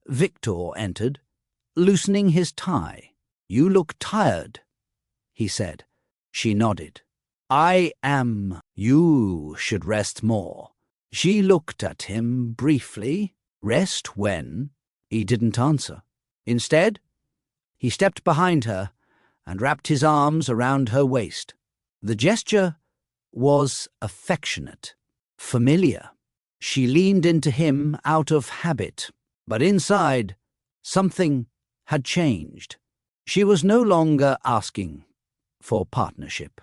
Viktor entered, loosening his tie. "You look tired," he said. She nodded. "I am. You should rest more." She looked at him briefly. Rest when? He didn't answer. Instead, he stepped behind her and wrapped his arms around her waist. The gesture was affectionate, familiar. She leaned into him out of habit, but inside, something had changed. She was no longer asking for partnership.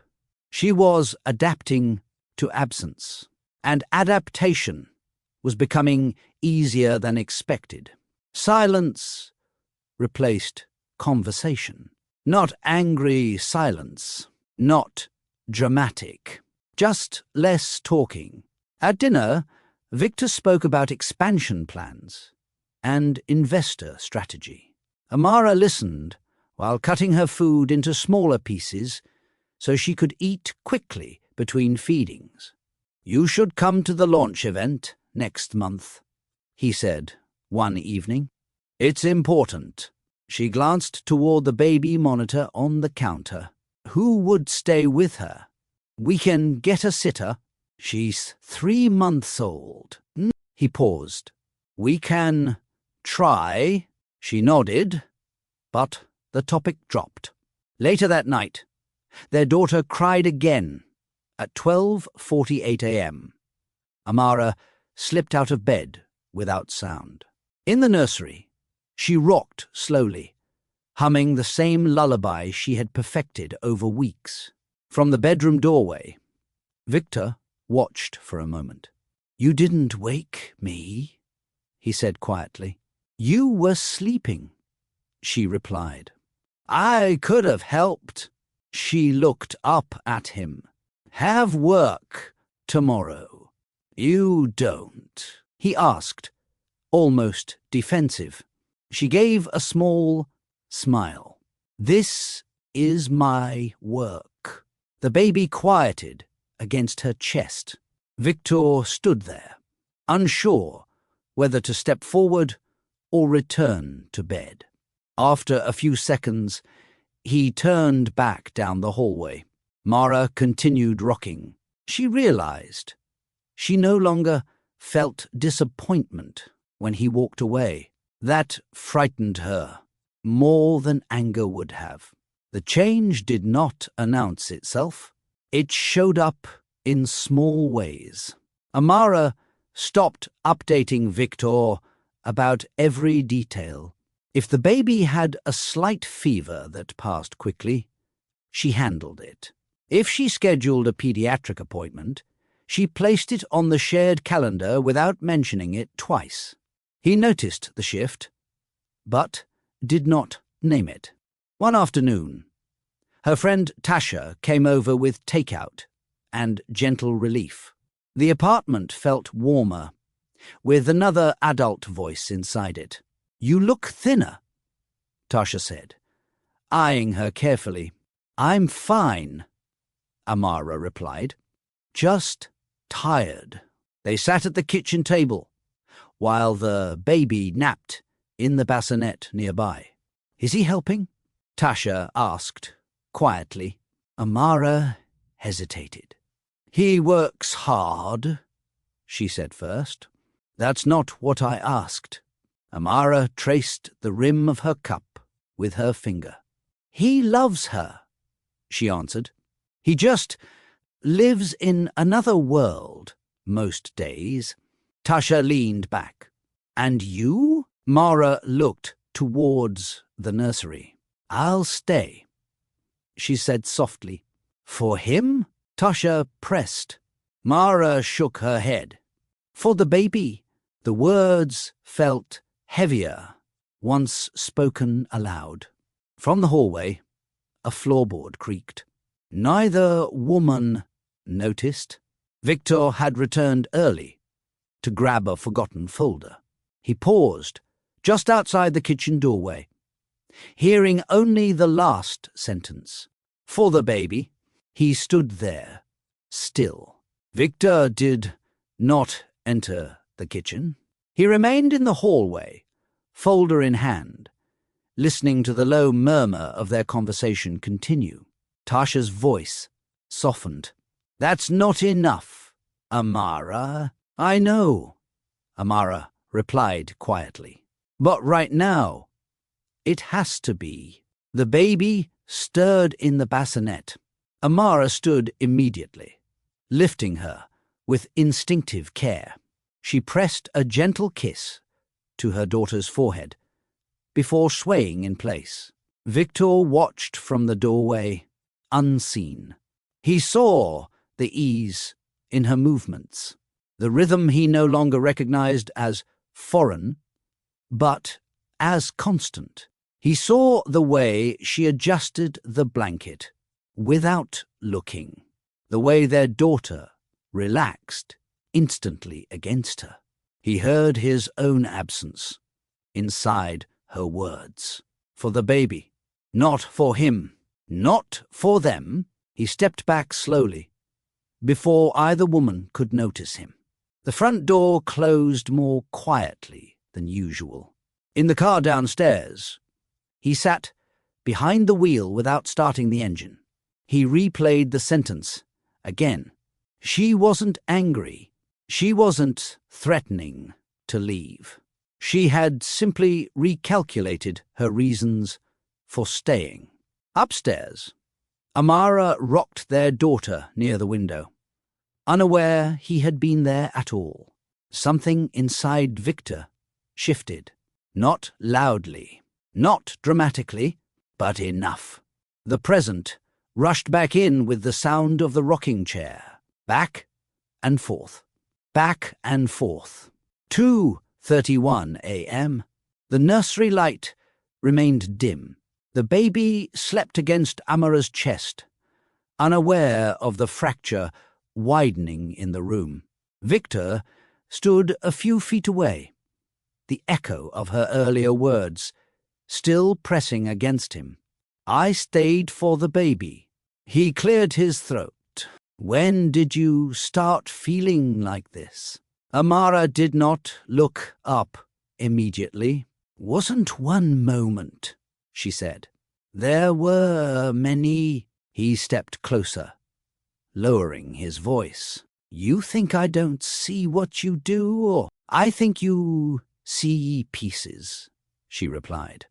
She was adapting to absence, and adaptation was becoming easier than expected. Silence replaced conversation. Not angry silence, not dramatic, just less talking. At dinner, Viktor spoke about expansion plans and investor strategy. Amara listened while cutting her food into smaller pieces so she could eat quickly between feedings. "You should come to the launch event next month," he said one evening. "It's important." She glanced toward the baby monitor on the counter. Who would stay with her? We can get a sitter. She's 3 months old. He paused. We can try. She nodded, but the topic dropped. Later that night, their daughter cried again at 12:48 a.m. Amara slipped out of bed without sound. In the nursery, she rocked slowly, humming the same lullaby she had perfected over weeks. From the bedroom doorway, Viktor watched for a moment. You didn't wake me, he said quietly. You were sleeping, she replied. I could have helped. She looked up at him. Have work tomorrow. You don't, he asked, almost defensive. She gave a small smile. This is my work. The baby quieted against her chest. Viktor stood there, unsure whether to step forward or return to bed. After a few seconds, he turned back down the hallway. Mara continued rocking. She realized she no longer felt disappointment when he walked away. That frightened her more than anger would have. The change did not announce itself. It showed up in small ways. Amara stopped updating Viktor about every detail. If the baby had a slight fever that passed quickly, she handled it. If she scheduled a pediatric appointment, she placed it on the shared calendar without mentioning it twice. He noticed the shift, but did not name it. One afternoon, her friend Tasha came over with takeout and gentle relief. The apartment felt warmer, with another adult voice inside it. You look thinner, Tasha said, eyeing her carefully. I'm fine, Amara replied. Just tired. They sat at the kitchen table, while the baby napped in the bassinet nearby. Is he helping? Tasha asked, quietly. Amara hesitated. He works hard, she said first. That's not what I asked. Amara traced the rim of her cup with her finger. He loves her, she answered. He just lives in another world most days. Tasha leaned back. And you? Mara looked towards the nursery. I'll stay, she said softly. For him? Tasha pressed. Mara shook her head. For the baby. The words felt heavier once spoken aloud. From the hallway, a floorboard creaked. Neither woman noticed. Viktor had returned early to grab a forgotten folder. He paused just outside the kitchen doorway, hearing only the last sentence. For the baby. He stood there, still. Viktor did not enter the kitchen. He remained in the hallway, folder in hand, listening to the low murmur of their conversation continue. Tasha's voice softened. That's not enough, Amara. I know, Amara replied quietly. But right now, it has to be. The baby stirred in the bassinet. Amara stood immediately, lifting her with instinctive care. She pressed a gentle kiss to her daughter's forehead before swaying in place. Viktor watched from the doorway, unseen. He saw the ease in her movements, the rhythm he no longer recognized as foreign, but as constant. He saw the way she adjusted the blanket without looking, the way their daughter relaxed instantly against her. He heard his own absence inside her words. For the baby, not for him, not for them. He stepped back slowly, before either woman could notice him. The front door closed more quietly than usual. In the car downstairs, He sat behind the wheel without starting the engine. He replayed the sentence again. She wasn't angry. She wasn't threatening to leave. She had simply recalculated her reasons for staying. Upstairs, Amara rocked their daughter near the window, unaware he had been there at all. Something inside Viktor shifted, not loudly, not dramatically, but enough. The present rushed back in with the sound of the rocking chair, back and forth, back and forth. 2:31 a.m. The nursery light remained dim. The baby slept against Amara's chest, unaware of the fracture widening in the room. Viktor stood a few feet away, the echo of her earlier words still pressing against him. I stayed for the baby. He cleared his throat. When did you start feeling like this? Amara did not look up immediately. Wasn't one moment, she said. There were many. He stepped closer, lowering his voice. You think I don't see what you do, or I think you see pieces, she replied.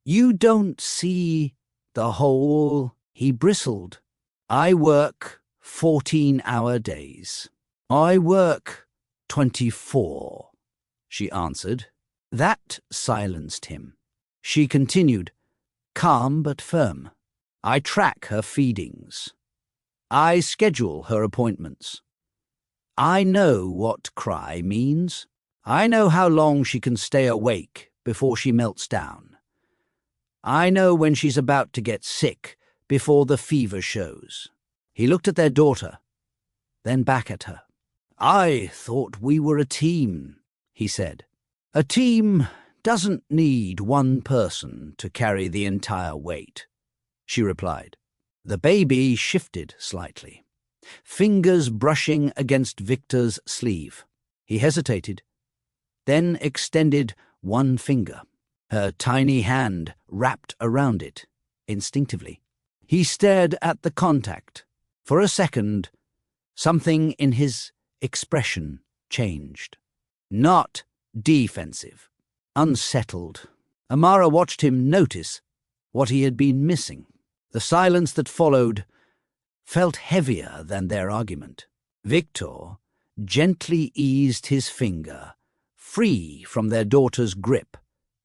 You don't see the whole. He bristled. I work 14-hour days. I work 24, she answered. That silenced him. She continued, calm but firm. I track her feedings. I schedule her appointments. I know what cry means. I know how long she can stay awake before she melts down. I know when she's about to get sick before the fever shows. He looked at their daughter, then back at her. I thought we were a team, he said. A team doesn't need one person to carry the entire weight, she replied. The baby shifted slightly, fingers brushing against Viktor's sleeve. He hesitated, then extended one finger, her tiny hand wrapped around it, instinctively. He stared at the contact. For a second, something in his expression changed. Not defensive, unsettled. Amara watched him notice what he had been missing. The silence that followed felt heavier than their argument. Viktor gently eased his finger, free from their daughter's grip,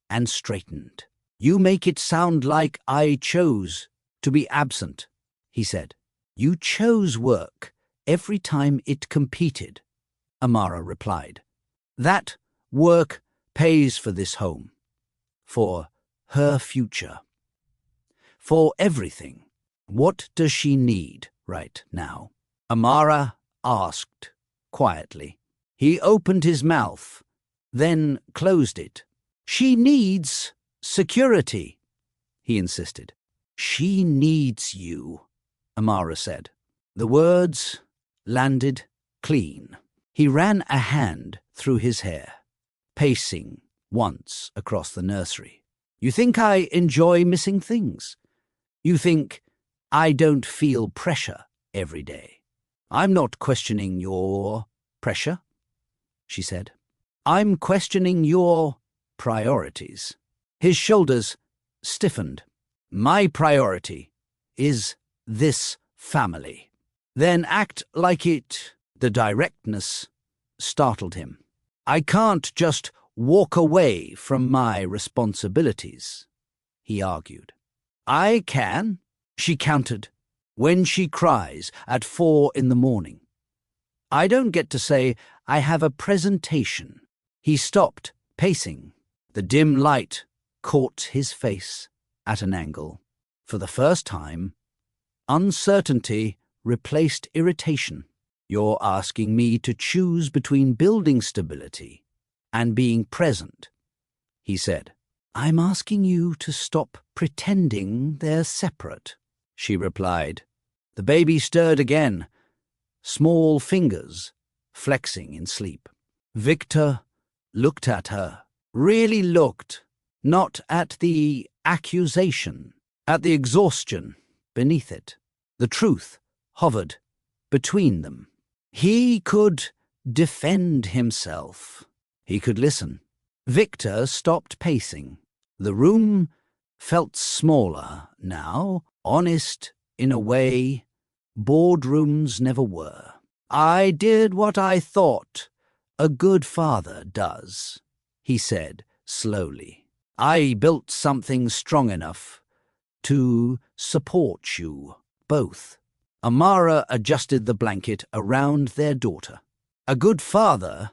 and straightened. You make it sound like I chose to be absent, he said. You chose work every time it competed, Amara replied. That work pays for this home, for her future, for everything. What does she need right now? Amara asked quietly. He opened his mouth, then closed it. She needs security, he insisted. She needs you, Amara said. The words landed clean. He ran a hand through his hair, pacing once across the nursery. You think I enjoy missing things? You think I don't feel pressure every day? I'm not questioning your pressure, she said. I'm questioning your priorities. His shoulders stiffened. My priority is this family. Then act like it. The directness startled him. I can't just walk away from my responsibilities, he argued. I can, she countered, when she cries at 4 a.m. I don't get to say I have a presentation. He stopped, pacing. The dim light caught his face at an angle. For the first time, uncertainty replaced irritation. You're asking me to choose between building stability and being present, he said. I'm asking you to stop pretending they're separate, she replied. The baby stirred again, small fingers flexing in sleep. Viktor looked at her, really looked, not at the accusation, at the exhaustion beneath it. The truth hovered between them. He could defend himself. He could listen. Viktor stopped pacing. The room felt smaller now, honest in a way boardrooms never were. "I did what I thought a good father does," he said slowly. "I built something strong enough to support you both." Amara adjusted the blanket around their daughter. "A good father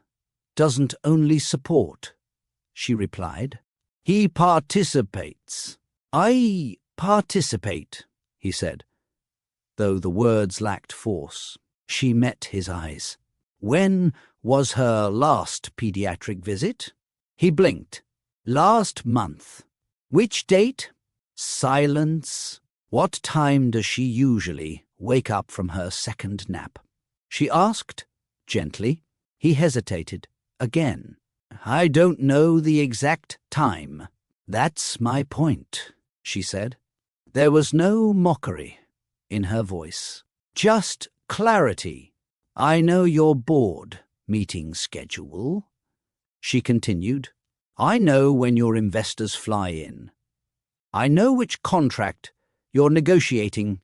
doesn't only support," she replied. "He participates." "I participate," he said, though the words lacked force. She met his eyes. "When was her last pediatric visit?" He blinked. "Last month." "Which date?" Silence. "What time does she usually wake up from her second nap?" she asked gently. He hesitated again. "I don't know the exact time." "That's my point," she said. There was no mockery in her voice, just clarity. "I know your board meeting schedule," she continued. "I know when your investors fly in. I know which contract you're negotiating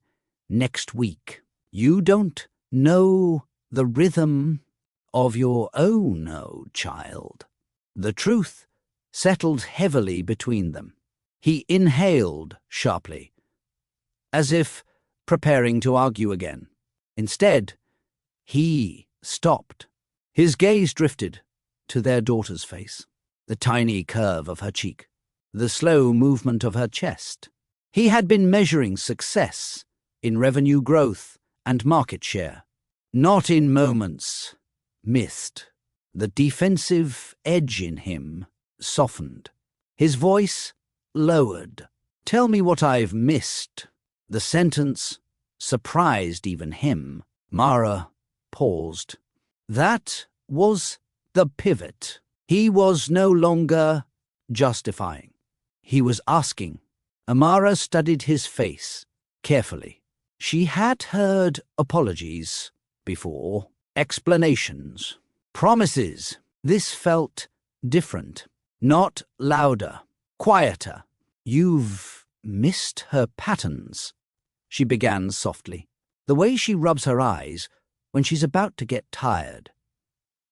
next week. You don't know the rhythm of your own, oh child." The truth settled heavily between them. He inhaled sharply, as if preparing to argue again. Instead, he stopped. His gaze drifted to their daughter's face, the tiny curve of her cheek, the slow movement of her chest. He had been measuring success in revenue growth and market share, not in moments missed. The defensive edge in him softened. His voice lowered. "Tell me what I've missed." The sentence surprised even him. Amara paused. That was the pivot. He was no longer justifying. He was asking. Amara studied his face carefully. She had heard apologies before, explanations, promises. This felt different, not louder, quieter. "You've missed her patterns," she began softly. "The way she rubs her eyes when she's about to get tired.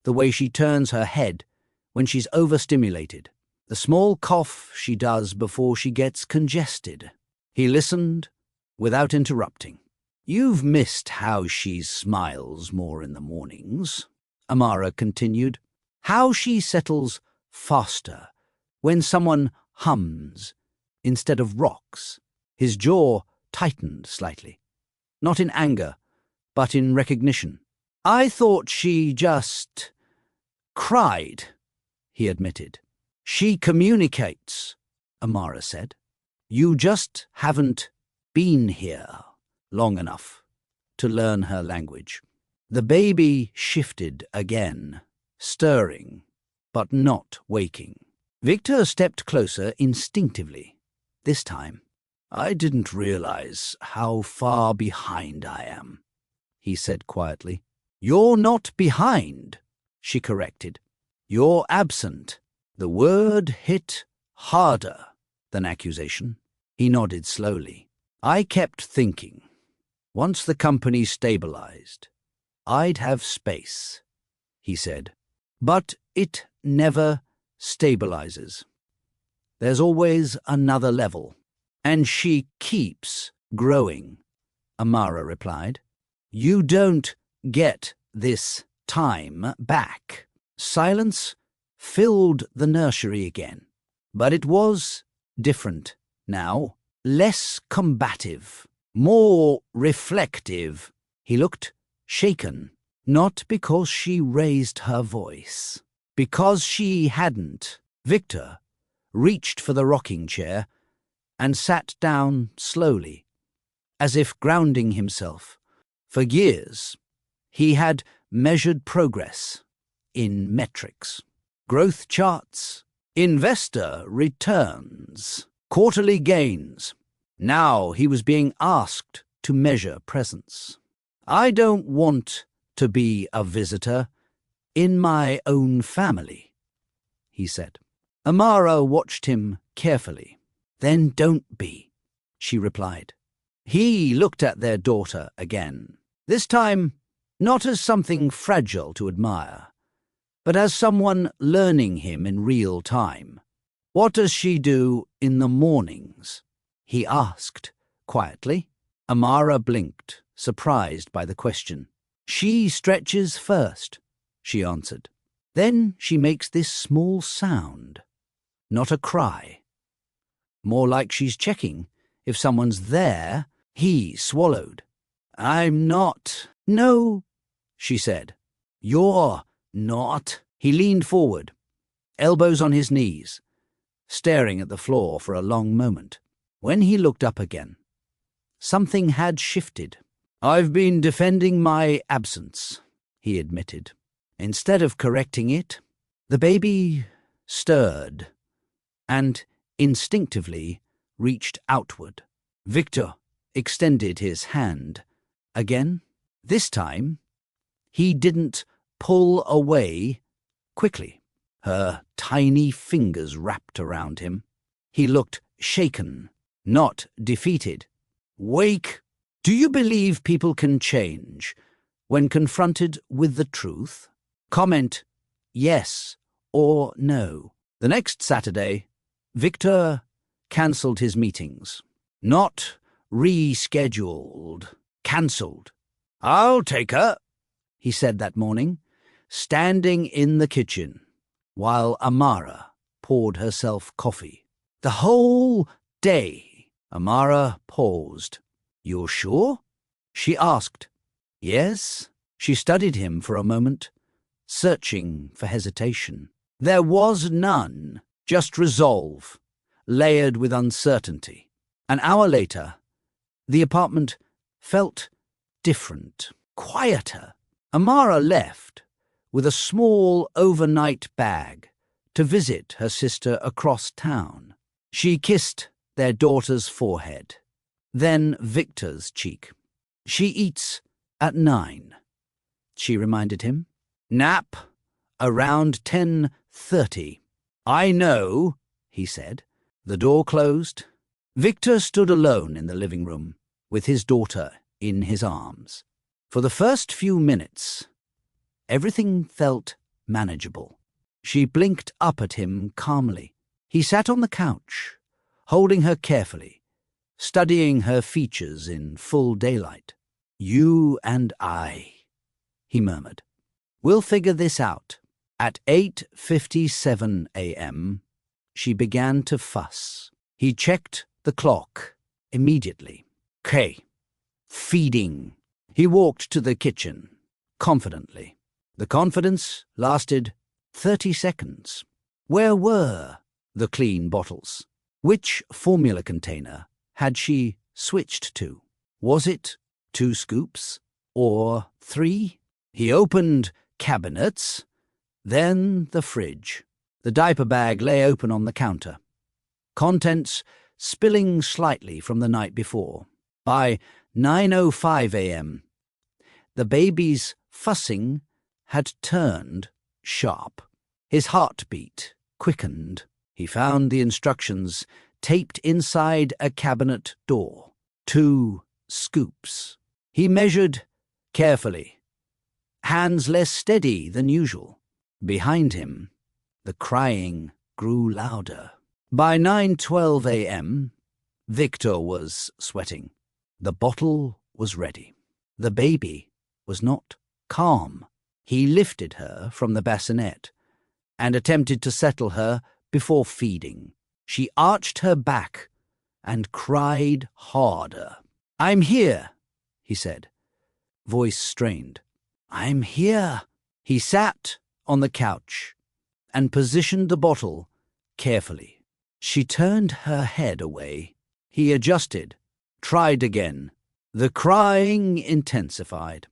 The way she turns her head when she's overstimulated. The small cough she does before she gets congested." He listened without interrupting. "You've missed how she smiles more in the mornings," Amara continued. "How she settles faster when someone hums instead of rocks." His jaw tightened slightly, not in anger, but in recognition. "I thought she just cried," he admitted. "She communicates," Amara said. "You just haven't been here long enough to learn her language." The baby shifted again, stirring, but not waking. Viktor stepped closer instinctively. This time, "I didn't realize how far behind I am," he said quietly. "You're not behind," she corrected. "You're absent." The word hit harder than accusation. He nodded slowly. "I kept thinking, once the company stabilized, I'd have space," he said. "But it never stabilizes. There's always another level." "And she keeps growing," Amara replied. "You don't get this time back." Silence filled the nursery again, but it was different now, less combative, more reflective. He looked shaken, not because she raised her voice, because she hadn't. Viktor reached for the rocking chair and sat down slowly, as if grounding himself. For years, he had measured progress in metrics, growth charts, Investor returns. Quarterly gains. Now he was being asked to measure presence. I don't want to be a visitor in my own family, he said. Amara watched him carefully. Then don't be, she replied. He looked at their daughter again, this time not as something fragile to admire, but as someone learning him in real time. What does she do in the mornings? He asked, quietly. Amara blinked, surprised by the question. She stretches first, she answered. Then she makes this small sound. Not a cry. More like she's checking if someone's there. He swallowed. I'm not. No, she said. You're not. He leaned forward, elbows on his knees, staring at the floor for a long moment. When he looked up again, something had shifted. I've been defending my absence, he admitted. Instead of correcting it, the baby stirred and instinctively reached outward. Viktor extended his hand. Again, this time, he didn't pull away quickly. Her tiny fingers wrapped around him. He looked shaken, not defeated. Wake, do you believe people can change when confronted with the truth? Comment yes or no. The next Saturday, Viktor cancelled his meetings. Not rescheduled. Cancelled. I'll take her, he said that morning, standing in the kitchen, while Amara poured herself coffee. The whole day, Amara paused. You're sure? She asked. Yes. She studied him for a moment, searching for hesitation. There was none, just resolve, layered with uncertainty. An hour later, the apartment felt different, quieter. Amara left with a small overnight bag to visit her sister across town. She kissed their daughter's forehead, then Viktor's cheek. She eats at 9, she reminded him. Nap around 10:30. I know, he said. The door closed. Viktor stood alone in the living room, with his daughter in his arms. For the first few minutes, everything felt manageable. She blinked up at him calmly. He sat on the couch, holding her carefully, studying her features in full daylight. You and I, he murmured. We'll figure this out. At 8:57 a.m., she began to fuss. He checked the clock immediately. "'Kay. Feeding." He walked to the kitchen, confidently. The confidence lasted 30 seconds. Where were the clean bottles? Which formula container had she switched to? Was it 2 scoops or 3? He opened cabinets, then the fridge. The diaper bag lay open on the counter, contents spilling slightly from the night before. By 9:05 a.m., the baby's fussing had turned sharp. His heartbeat quickened. He found the instructions taped inside a cabinet door. 2 scoops. He measured carefully, hands less steady than usual. Behind him, the crying grew louder. By 9:12 a.m., Viktor was sweating. The bottle was ready. The baby was not calm. He lifted her from the bassinet and attempted to settle her before feeding. She arched her back and cried harder. "I'm here," he said, voice strained. "I'm here." He sat on the couch and positioned the bottle carefully. She turned her head away. He adjusted, tried again. The crying intensified.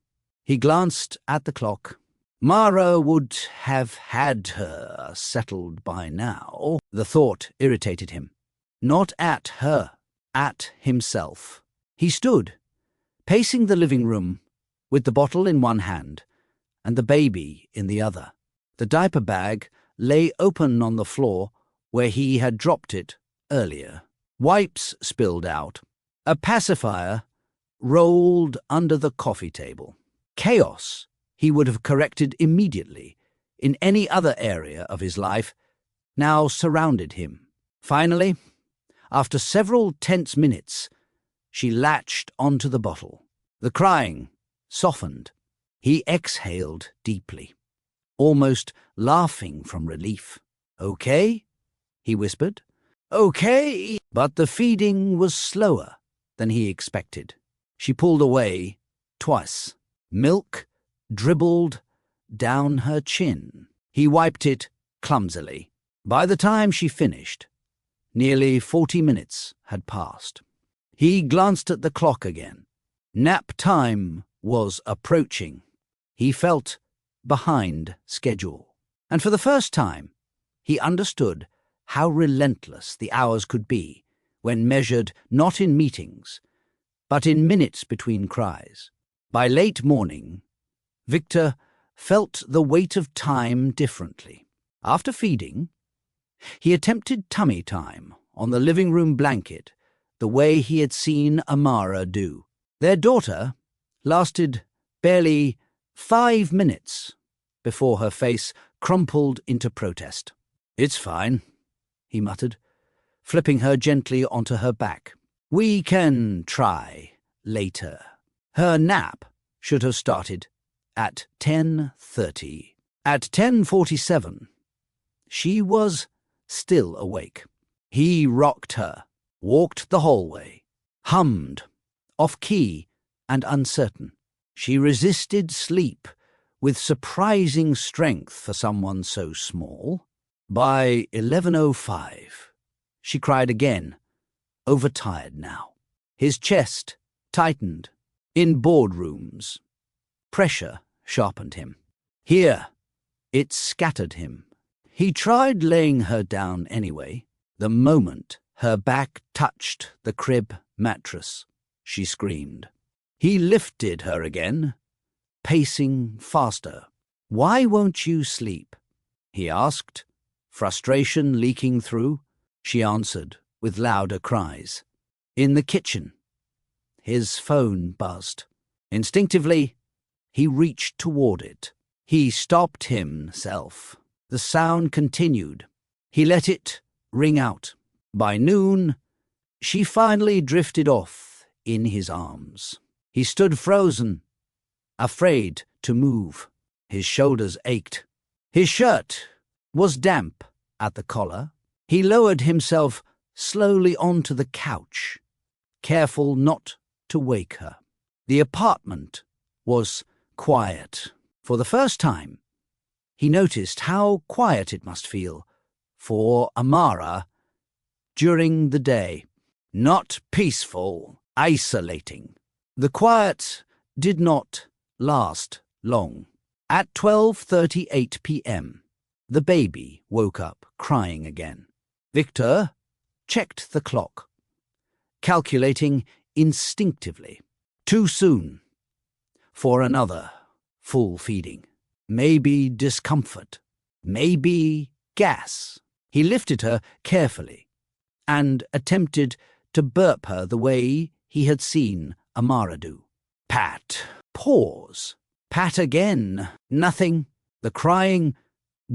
He glanced at the clock. Mara would have had her settled by now. The thought irritated him. Not at her, at himself. He stood, pacing the living room, with the bottle in one hand and the baby in the other. The diaper bag lay open on the floor where he had dropped it earlier. Wipes spilled out. A pacifier rolled under the coffee table. Chaos he would have corrected immediately in any other area of his life now surrounded him. Finally, after several tense minutes, she latched onto the bottle. The crying softened. He exhaled deeply, almost laughing from relief. "Okay?" he whispered. "Okay." But the feeding was slower than he expected. She pulled away twice. Milk dribbled down her chin. He wiped it clumsily. By the time she finished, nearly 40 minutes had passed. He glanced at the clock again. Nap time was approaching. He felt behind schedule. And for the first time, he understood how relentless the hours could be when measured not in meetings, but in minutes between cries. By late morning, Viktor felt the weight of time differently. After feeding, he attempted tummy time on the living room blanket the way he had seen Amara do. Their daughter lasted barely 5 minutes before her face crumpled into protest. "It's fine," he muttered, flipping her gently onto her back. "We can try later." Her nap should have started at 10:30. At 10:47, she was still awake. He rocked her, walked the hallway, hummed, off-key and uncertain. She resisted sleep with surprising strength for someone so small. By 11:05, she cried again, overtired now. His chest tightened. In boardrooms, pressure sharpened him. Here, it scattered him. He tried laying her down anyway. The moment her back touched the crib mattress, she screamed. He lifted her again, pacing faster. "Why won't you sleep?" he asked, frustration leaking through. She answered with louder cries. In the kitchen, his phone buzzed. Instinctively, he reached toward it. He stopped himself. The sound continued. He let it ring out. By noon, she finally drifted off in his arms. He stood frozen, afraid to move. His shoulders ached. His shirt was damp at the collar. He lowered himself slowly onto the couch, careful not to wake her. The apartment was quiet. For the first time, he noticed how quiet it must feel for Amara during the day. Not peaceful, isolating. The quiet did not last long. At 12:38 p.m., the baby woke up, crying again. Viktor checked the clock, calculating instinctively. Too soon for another full feeding. Maybe discomfort. Maybe gas. He lifted her carefully and attempted to burp her the way he had seen Amara do. Pat. Pause. Pat again. Nothing. The crying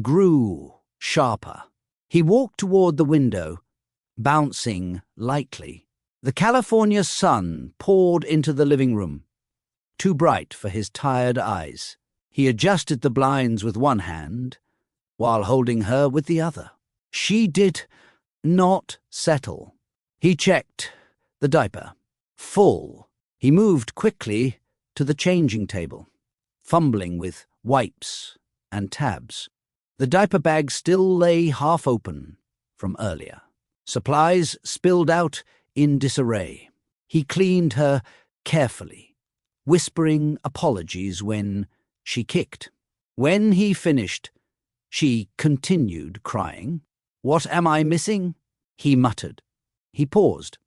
grew sharper. He walked toward the window, bouncing lightly. The California sun poured into the living room, too bright for his tired eyes. He adjusted the blinds with one hand, while holding her with the other. She did not settle. He checked the diaper. Full. He moved quickly to the changing table, fumbling with wipes and tabs. The diaper bag still lay half open from earlier. Supplies spilled out in disarray. He cleaned her carefully, whispering apologies when she kicked. When he finished, she continued crying. "What am I missing?" he muttered. He paused.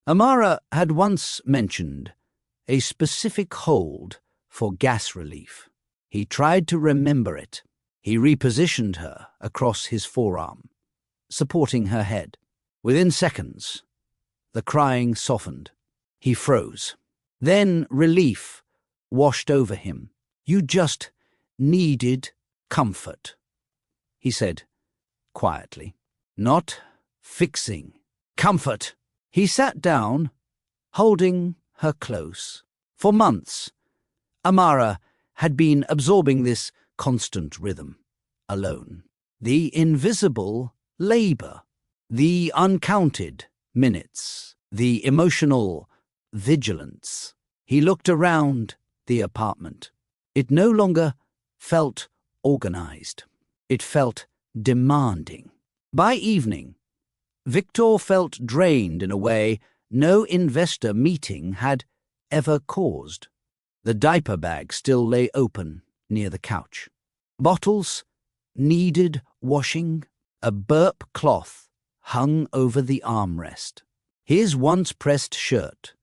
Amara had once mentioned a specific hold for gas relief. He tried to remember it. He repositioned her across his forearm, supporting her head. Within seconds, the crying softened. He froze. Then relief washed over him. "You just needed comfort," he said quietly. "Not fixing. Comfort." He sat down, holding her close. For months, Amara had been absorbing this constant rhythm, alone. The invisible labor, the uncounted minutes, the emotional vigilance. He looked around the apartment. It no longer felt organized. It felt demanding. By evening, Viktor felt drained in a way no investor meeting had ever caused. The diaper bag still lay open near the couch. Bottles needed washing. A burp cloth hung over the armrest. His once-pressed shirt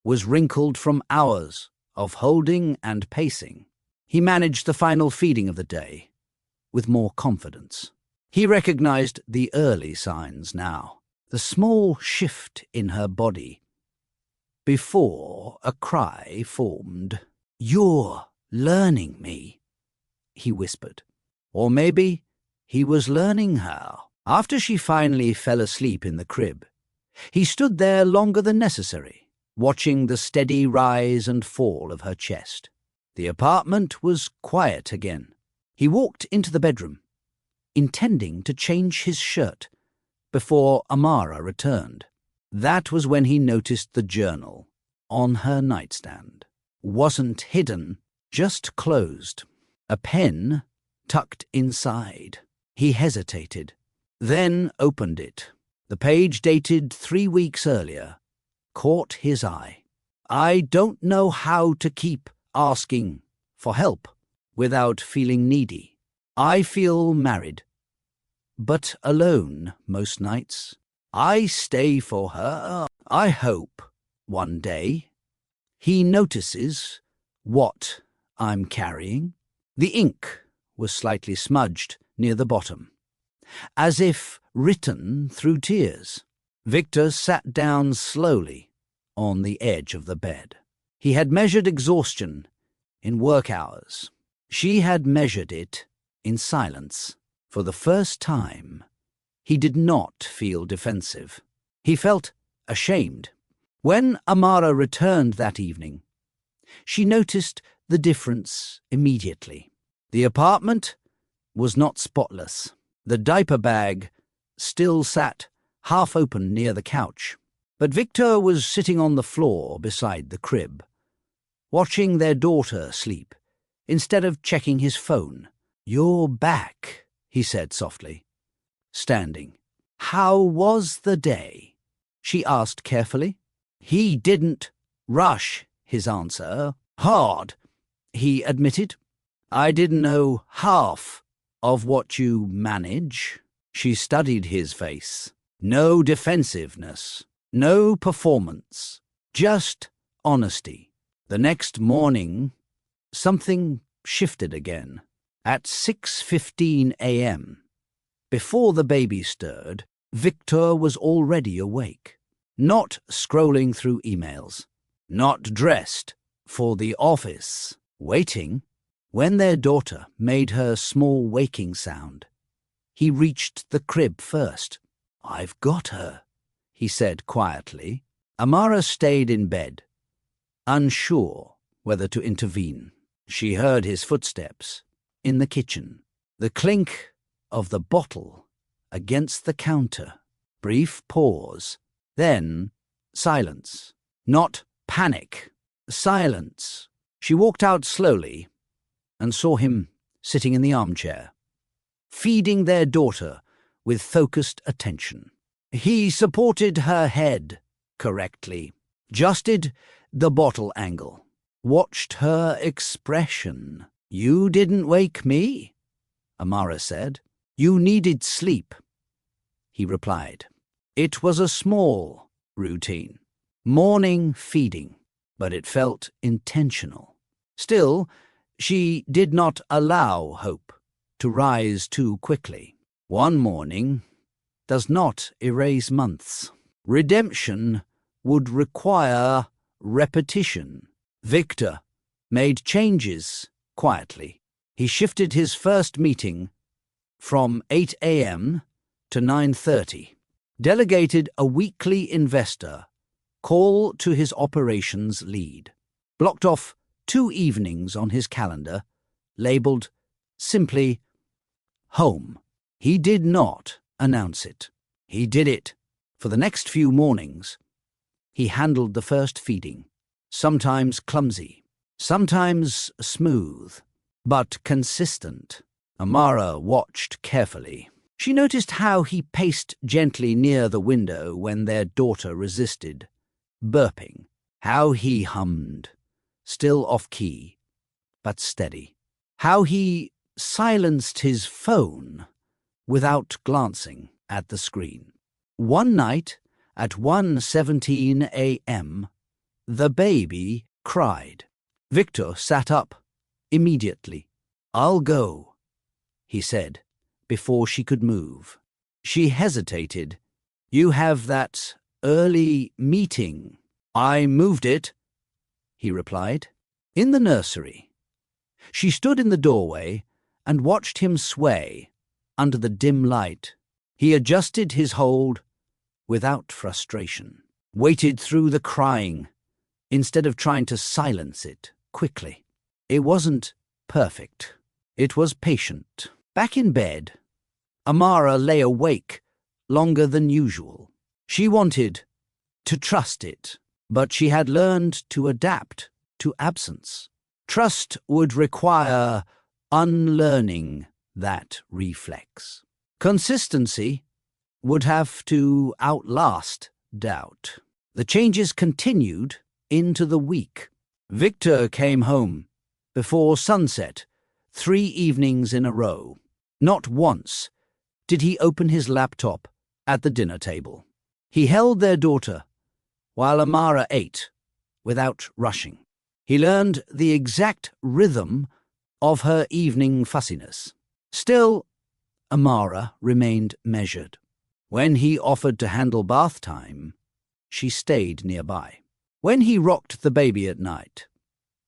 was wrinkled from hours of holding and pacing. He managed the final feeding of the day with more confidence. He recognized the early signs now, the small shift in her body, before a cry formed. "You're learning me," he whispered. Or maybe he was learning her. After she finally fell asleep in the crib, he stood there longer than necessary, watching the steady rise and fall of her chest. The apartment was quiet again. He walked into the bedroom, intending to change his shirt before Amara returned. That was when he noticed the journal on her nightstand. Wasn't hidden, just closed. A pen tucked inside. He hesitated, then opened it. The page, dated 3 weeks earlier, caught his eye. "I don't know how to keep asking for help without feeling needy. I feel married, but alone most nights. I stay for her. I hope one day he notices what I'm carrying." The ink was slightly smudged near the bottom, as if written through tears. Viktor sat down slowly on the edge of the bed. He had measured exhaustion in work hours. She had measured it in silence. For the first time, he did not feel defensive. He felt ashamed. When Amara returned that evening, she noticed the difference immediately. The apartment was not spotless. The diaper bag still sat half open near the couch, but Viktor was sitting on the floor beside the crib, watching their daughter sleep instead of checking his phone. "You're back," he said softly, standing. "How was the day?" she asked carefully. He didn't rush his answer. "Hard," he admitted. "I didn't know half of what you manage." She studied his face. No defensiveness, no performance, just honesty. The next morning, something shifted again. At 6:15 a.m., before the baby stirred, Viktor was already awake, not scrolling through emails, not dressed for the office, waiting. When their daughter made her small waking sound, he reached the crib first. "I've got her," he said quietly. Amara stayed in bed, unsure whether to intervene. She heard his footsteps in the kitchen, the clink of the bottle against the counter. Brief pause, then silence. Not panic, silence. She walked out slowly and saw him sitting in the armchair, feeding their daughter with focused attention. He supported her head correctly, adjusted the bottle angle, watched her expression. You didn't wake me, Amara said. You needed sleep, he replied. It was a small routine, morning feeding, but it felt intentional. Still, she did not allow hope to rise too quickly. One morning does not erase months. Redemption would require repetition. Viktor made changes quietly. He shifted his first meeting from 8 a.m. to 9:30, delegated a weekly investor call to his operations lead, blocked off 2 evenings on his calendar, labeled simply home. He did not announce it. He did it. For the next few mornings, he handled the first feeding, sometimes clumsy, sometimes smooth, but consistent. Amara watched carefully. She noticed how he paced gently near the window when their daughter resisted, burping, how he hummed, still off-key, but steady, how he silenced his phone without glancing at the screen. One night, at 1:17 a.m., the baby cried. Viktor sat up immediately. "I'll go," he said, before she could move. She hesitated. "You have that early meeting." "I moved it," he replied. In the nursery, she stood in the doorway and watched him sway under the dim light. He adjusted his hold without frustration, waited through the crying instead of trying to silence it quickly. It wasn't perfect. It was patient. Back in bed, Amara lay awake longer than usual. She wanted to trust it, but she had learned to adapt to absence. Trust would require unlearning that reflex. Consistency would have to outlast doubt. The changes continued into the week. Viktor came home before sunset 3 evenings in a row. Not once did he open his laptop at the dinner table. He held their daughter while Amara ate without rushing. He learned the exact rhythm of her evening fussiness. Still, Amara remained measured. When he offered to handle bath time, she stayed nearby. When he rocked the baby at night,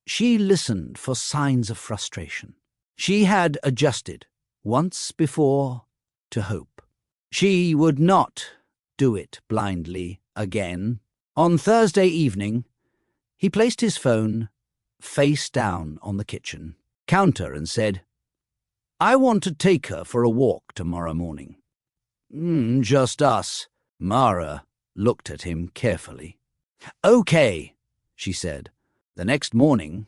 she listened for signs of frustration. She had adjusted once before to hope. She would not do it blindly again. On Thursday evening, he placed his phone face down on the kitchen counter and said, "I want to take her for a walk tomorrow morning." Just us." Mara looked at him carefully. "Okay," she said. The next morning,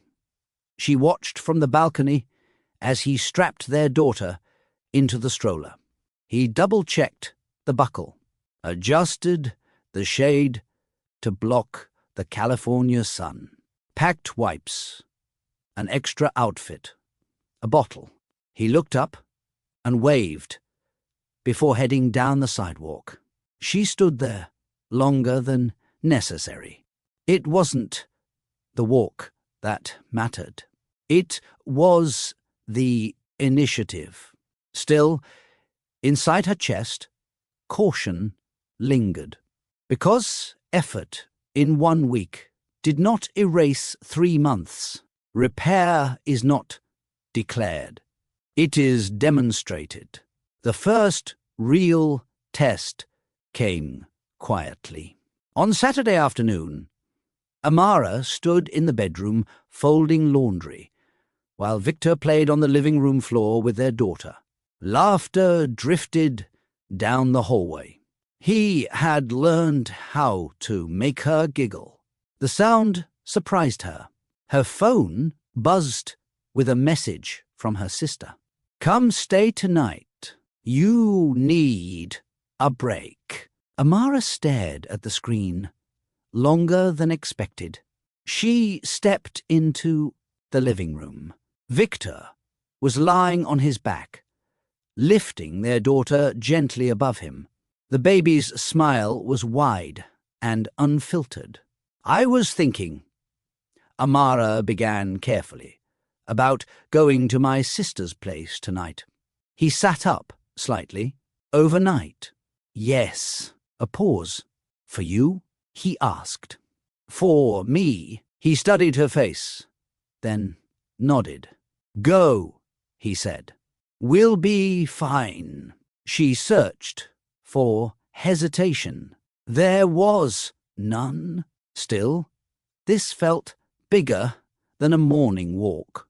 she watched from the balcony as he strapped their daughter into the stroller. He double-checked the buckle, adjusted the shade to block the California sun, packed wipes, an extra outfit, a bottle. He looked up and waved before heading down the sidewalk. She stood there longer than necessary. It wasn't the walk that mattered. It was the initiative. Still, inside her chest, caution lingered. Because effort in 1 week did not erase 3 months, repair is not declared. It is demonstrated. The first real test came quietly. On Saturday afternoon, Amara stood in the bedroom folding laundry, while Viktor played on the living room floor with their daughter. Laughter drifted down the hallway. He had learned how to make her giggle. The sound surprised her. Her phone buzzed with a message from her sister. "Come stay tonight. You need a break." Amara stared at the screen longer than expected. She stepped into the living room. Viktor was lying on his back, lifting their daughter gently above him. The baby's smile was wide and unfiltered. "I was thinking," Amara began carefully, "about going to my sister's place tonight." He sat up slightly. "Overnight?" "Yes." A pause. "For you?" he asked. "For me." He studied her face, then nodded. "Go," he said. "We'll be fine." She searched for hesitation. There was none. Still, this felt bigger than a morning walk,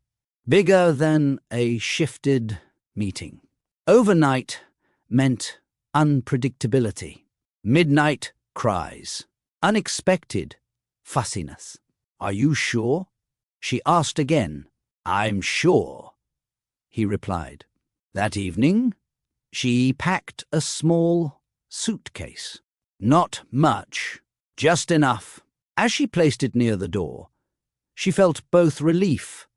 bigger than a shifted meeting. Overnight meant unpredictability, midnight cries, unexpected fussiness. "Are you sure?" she asked again. "I'm sure," he replied. That evening, she packed a small suitcase. Not much, just enough. As she placed it near the door, she felt both relief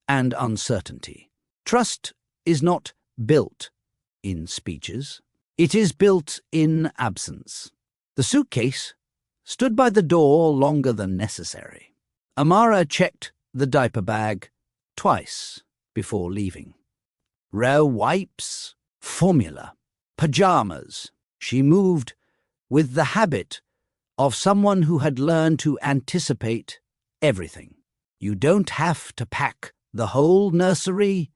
and uncertainty. Trust is not built in speeches. It is built in absence. The suitcase stood by the door longer than necessary. Amara checked the diaper bag twice before leaving. Rare wipes, formula, pajamas. She moved with the habit of someone who had learned to anticipate everything. "You don't have to pack the whole nursery,"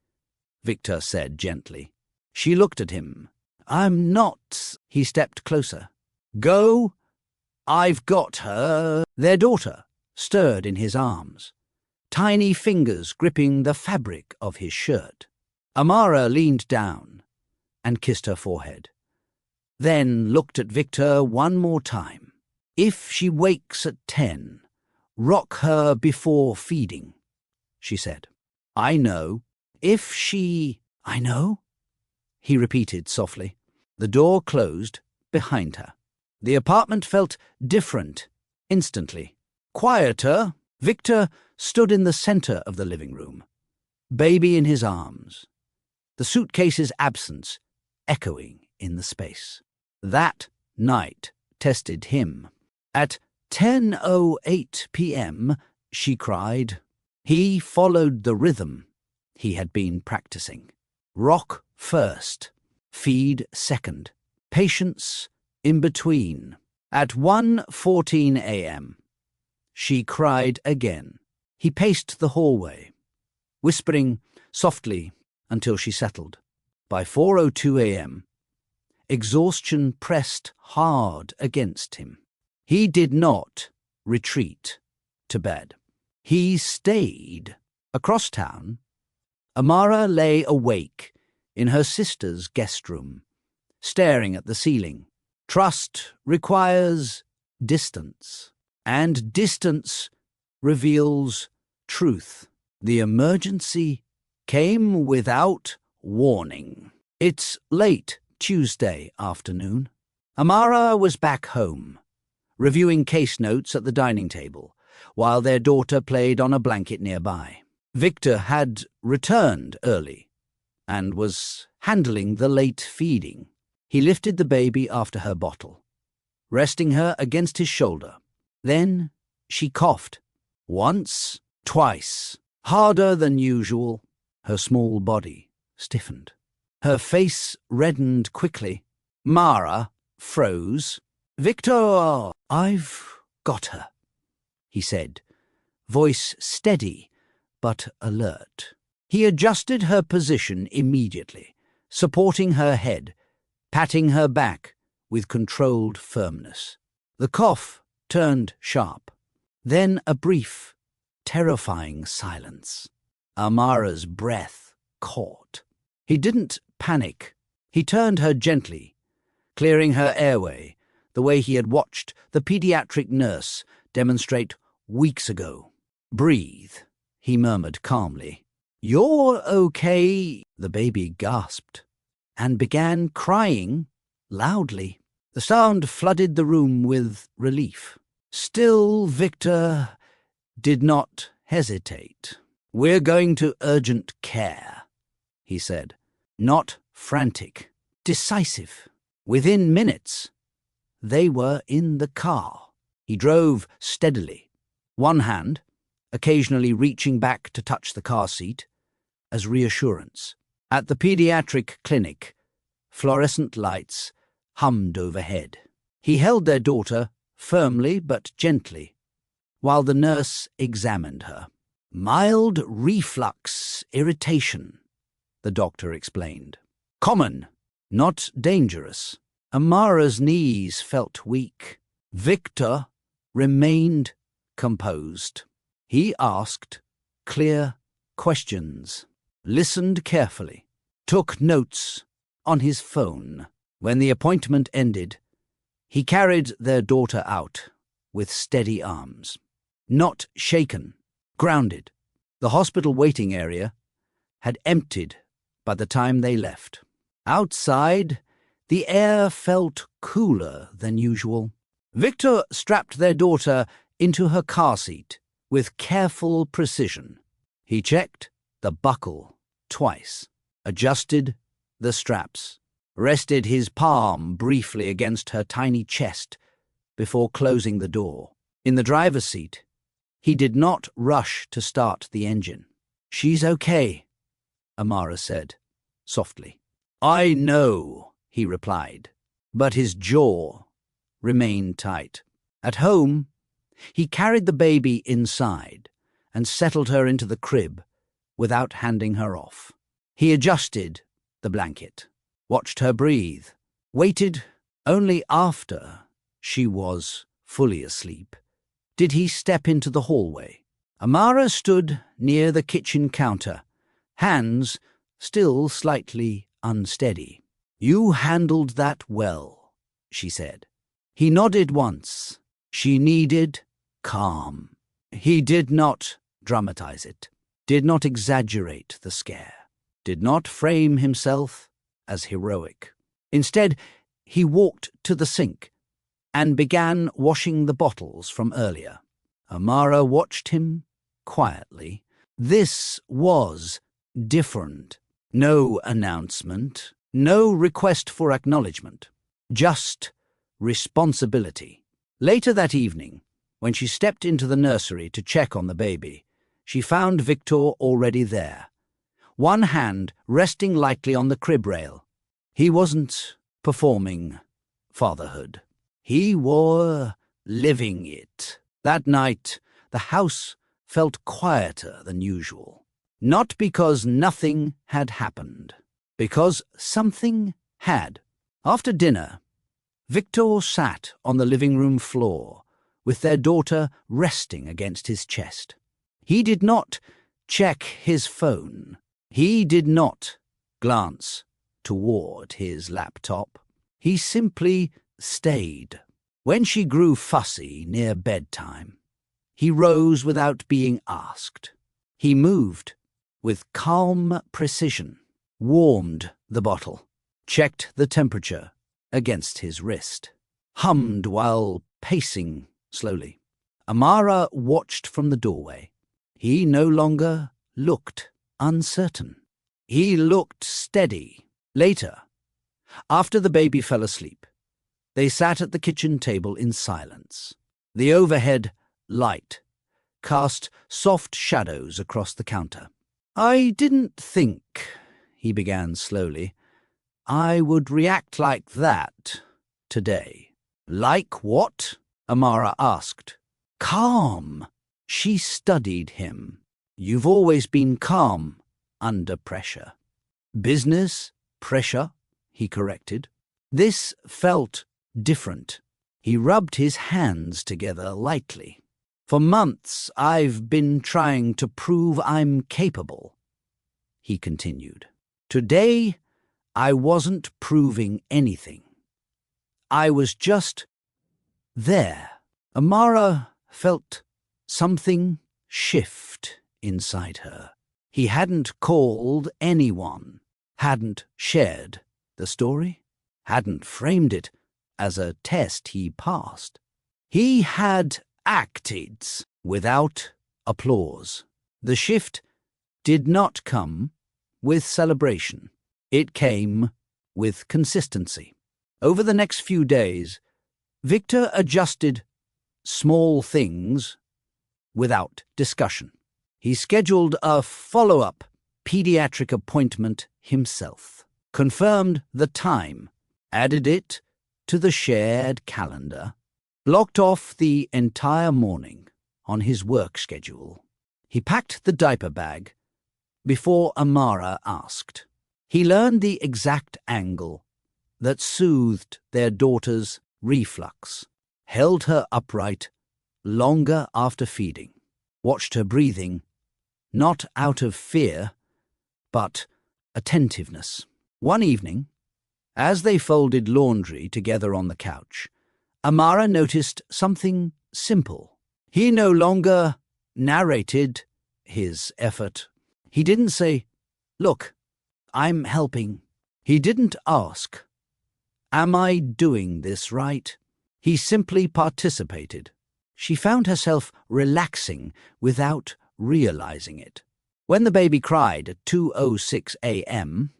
Viktor said gently. She looked at him. "I'm not." He stepped closer. "Go. I've got her." Their daughter stirred in his arms, tiny fingers gripping the fabric of his shirt. Amara leaned down and kissed her forehead, then looked at Viktor one more time. "If she wakes at 10, rock her before feeding," she said. "I know." "If she—" "I know," he repeated softly. The door closed behind her. The apartment felt different instantly. Quieter. Viktor stood in the center of the living room, baby in his arms, the suitcase's absence echoing in the space. That night tested him. At 10:08 p.m., she cried. He followed the rhythm he had been practicing. Rock first, feed second, patience in between. At 1:14 a.m., she cried again. He paced the hallway, whispering softly until she settled. By 4:02 a.m., exhaustion pressed hard against him. He did not retreat to bed. He stayed. Across town, Amara lay awake in her sister's guest room, staring at the ceiling. Trust requires distance, and distance reveals truth. The emergency came without warning. It's late Tuesday afternoon. Amara was back home, reviewing case notes at the dining table, while their daughter played on a blanket nearby. Viktor had returned early and was handling the late feeding. He lifted the baby after her bottle, resting her against his shoulder. Then she coughed. Once, twice, harder than usual. Her small body stiffened. Her face reddened quickly. Mara froze. "Viktor, I've got her," he said, voice steady but alert. He adjusted her position immediately, supporting her head, patting her back with controlled firmness. The cough turned sharp. Then a brief, terrifying silence. Amara's breath caught. He didn't panic. He turned her gently, clearing her airway, the way he had watched the pediatric nurse demonstrate weeks ago. "Breathe," he murmured calmly. "You're okay." The baby gasped and began crying loudly. The sound flooded the room with relief. Still, Viktor did not hesitate. "We're going to urgent care," he said. Not frantic, decisive. Within minutes, they were in the car. He drove steadily, one hand occasionally reaching back to touch the car seat as reassurance. At the pediatric clinic, fluorescent lights hummed overhead. He held their daughter firmly but gently while the nurse examined her. "Mild reflux irritation," the doctor explained. "Common, not dangerous." Amara's knees felt weak. Viktor remained composed. He asked clear questions, listened carefully, took notes on his phone. When the appointment ended, he carried their daughter out with steady arms. Not shaken, grounded. The hospital waiting area had emptied by the time they left. Outside, the air felt cooler than usual. Viktor strapped their daughter into her car seat with careful precision. He checked the buckle twice, adjusted the straps, rested his palm briefly against her tiny chest before closing the door. In the driver's seat, he did not rush to start the engine. "She's okay," Amara said, softly. "I know," he replied, but his jaw remained tight. At home, he carried the baby inside and settled her into the crib without handing her off. He adjusted the blanket, watched her breathe, waited. Only after she was fully asleep did he step into the hallway. Amara stood near the kitchen counter, hands still slightly unsteady. "You handled that well," she said. He nodded once. She needed calm. He did not dramatize it, did not exaggerate the scare, did not frame himself as heroic. Instead, he walked to the sink and began washing the bottles from earlier. Amara watched him quietly. This was different. No announcement, no request for acknowledgement, just responsibility. Later that evening, when she stepped into the nursery to check on the baby, she found Viktor already there, one hand resting lightly on the crib rail. He wasn't performing fatherhood. He were living it. That night, the house felt quieter than usual. Not because nothing had happened, because something had. After dinner, Viktor sat on the living room floor with their daughter resting against his chest. He did not check his phone. He did not glance toward his laptop. He simply stayed. When she grew fussy near bedtime, he rose without being asked. He moved with calm precision, warmed the bottle, checked the temperature against his wrist, hummed while pacing slowly. Amara watched from the doorway. He no longer looked uncertain. He looked steady. Later, after the baby fell asleep, they sat at the kitchen table in silence. The overhead light cast soft shadows across the counter. "I didn't think," he began slowly, "I would react like that today." "Like what?" Amara asked. "Calm." She studied him. "You've always been calm under pressure." "Business pressure," he corrected. This felt different. He rubbed his hands together lightly. "For months I've been trying to prove I'm capable," he continued. "Today I wasn't proving anything. I was just there." Amara felt something shift inside her. He hadn't called anyone, hadn't shared the story, hadn't framed it as a test he passed. He had acted without applause. The shift did not come with celebration. It came with consistency. Over the next few days, Viktor adjusted small things without discussion. He scheduled a follow-up pediatric appointment himself, confirmed the time, added it to the shared calendar, blocked off the entire morning on his work schedule. He packed the diaper bag before Amara asked. He learned the exact angle that soothed their daughter's reflux, held her upright longer after feeding, watched her breathing, not out of fear, but attentiveness. One evening, as they folded laundry together on the couch, Amara noticed something simple. He no longer narrated his effort. He didn't say, "Look, I'm helping." He didn't ask, "Am I doing this right?" He simply participated. She found herself relaxing without realizing it. When the baby cried at 2:06 a.m.,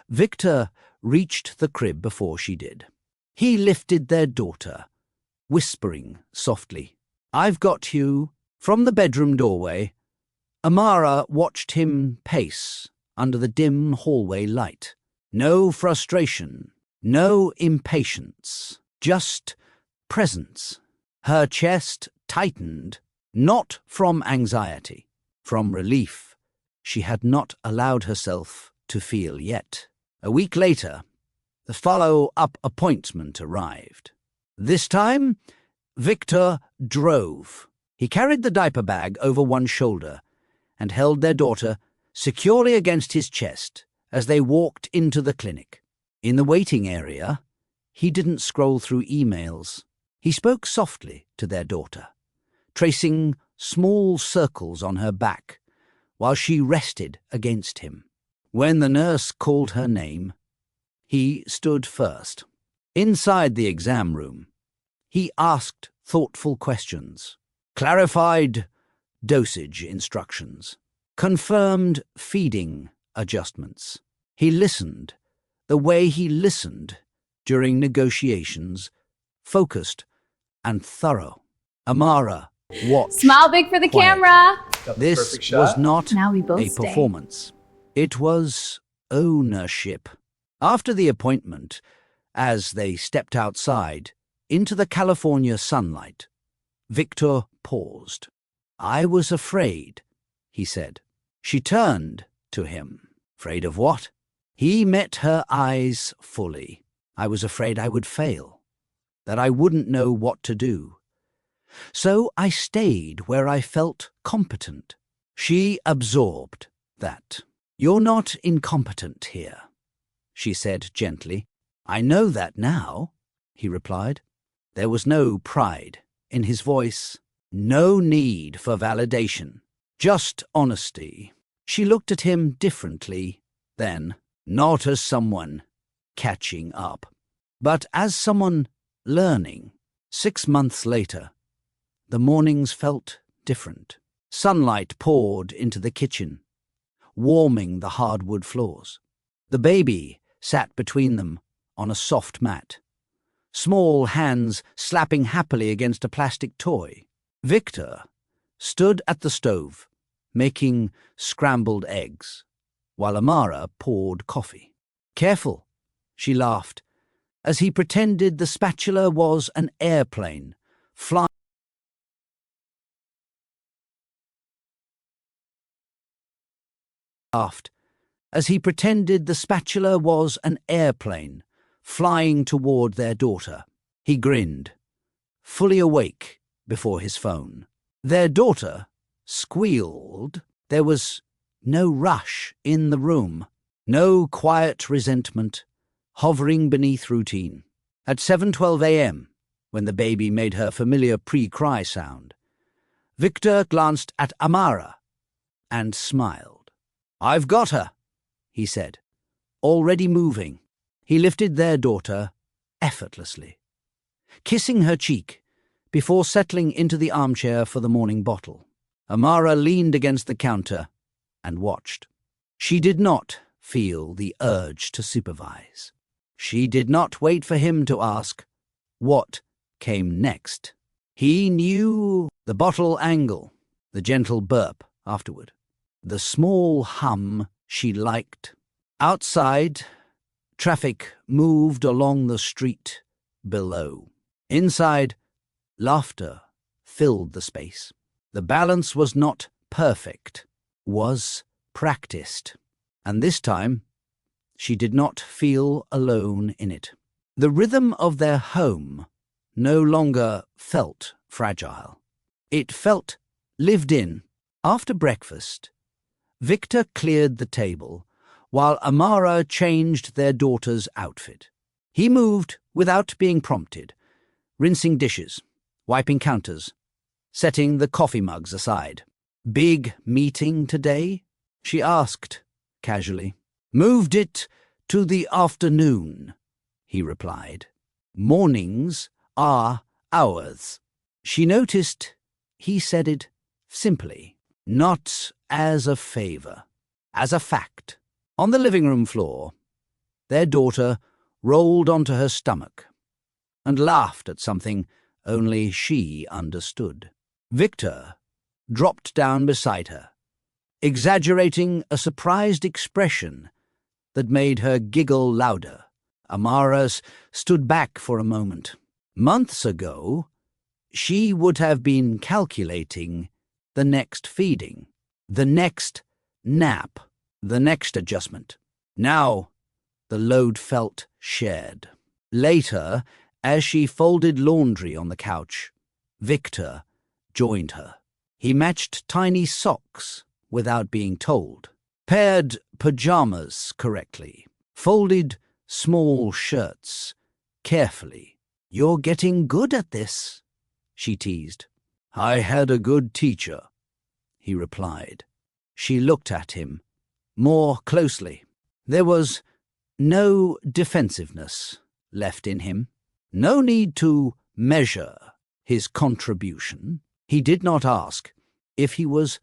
Viktor reached the crib before she did. He lifted their daughter, whispering softly, "I've got you." From the bedroom doorway, Amara watched him pace under the dim hallway light. No frustration, no impatience, just presence. Her chest tightened, not from anxiety, from relief she had not allowed herself to feel yet. A week later, the follow-up appointment arrived. This time, Viktor drove. He carried the diaper bag over one shoulder and held their daughter securely against his chest as they walked into the clinic. In the waiting area, he didn't scroll through emails. He spoke softly to their daughter, tracing small circles on her back while she rested against him. When the nurse called her name, he stood first. Inside the exam room, he asked thoughtful questions, clarified dosage instructions, confirmed feeding adjustments. He listened the way he listened during negotiations, focused and thorough. Amara watched. Smile big for the quietly. camera. This was not Now we both a stay. performance. It was ownership. After the appointment, as they stepped outside into the California sunlight, Viktor paused. "I was afraid," he said. She turned to him. "Afraid of what?" He met her eyes fully. "I was afraid I would fail, that I wouldn't know what to do. So I stayed where I felt competent." She absorbed that. "You're not incompetent here," she said gently. "I know that now," he replied. There was no pride in his voice, no need for validation, just honesty. She looked at him differently then, not as someone catching up, but as someone learning. 6 months later, the mornings felt different. Sunlight poured into the kitchen, warming the hardwood floors. The baby sat between them on a soft mat, small hands slapping happily against a plastic toy. Viktor stood at the stove, making scrambled eggs, while Amara poured coffee. "Careful," she laughed, as he pretended the spatula was an airplane flying toward their daughter. He grinned, fully awake before his phone. Their daughter squealed. There was no rush in the room, no quiet resentment hovering beneath routine. At 7:12 a.m., when the baby made her familiar pre-cry sound, Viktor glanced at Amara and smiled. "I've got her," he said, already moving. He lifted their daughter effortlessly, kissing her cheek before settling into the armchair for the morning bottle. Amara leaned against the counter, and watched. She did not feel the urge to supervise. She did not wait for him to ask what came next. He knew the bottle angle, the gentle burp afterward, the small hum she liked. Outside, traffic moved along the street below. Inside, laughter filled the space. The balance was not perfect, was practiced, and this time she did not feel alone in it. The rhythm of their home no longer felt fragile. It felt lived in. After breakfast, Viktor cleared the table while Amara changed their daughter's outfit. He moved without being prompted, rinsing dishes, wiping counters, setting the coffee mugs aside. "Big meeting today?" she asked casually. "Moved it to the afternoon," he replied. "Mornings are ours." She noticed he said it simply, not as a favor, as a fact. On the living room floor, their daughter rolled onto her stomach and laughed at something only she understood. Viktor dropped down beside her, exaggerating a surprised expression that made her giggle louder. Amara stood back for a moment. Months ago, she would have been calculating the next feeding, the next nap, the next adjustment. Now, the load felt shared. Later, as she folded laundry on the couch, Viktor joined her. He matched tiny socks without being told, paired pajamas correctly, folded small shirts carefully. "You're getting good at this," she teased. "I had a good teacher," he replied. She looked at him more closely. There was no defensiveness left in him, no need to measure his contribution. He did not ask if he was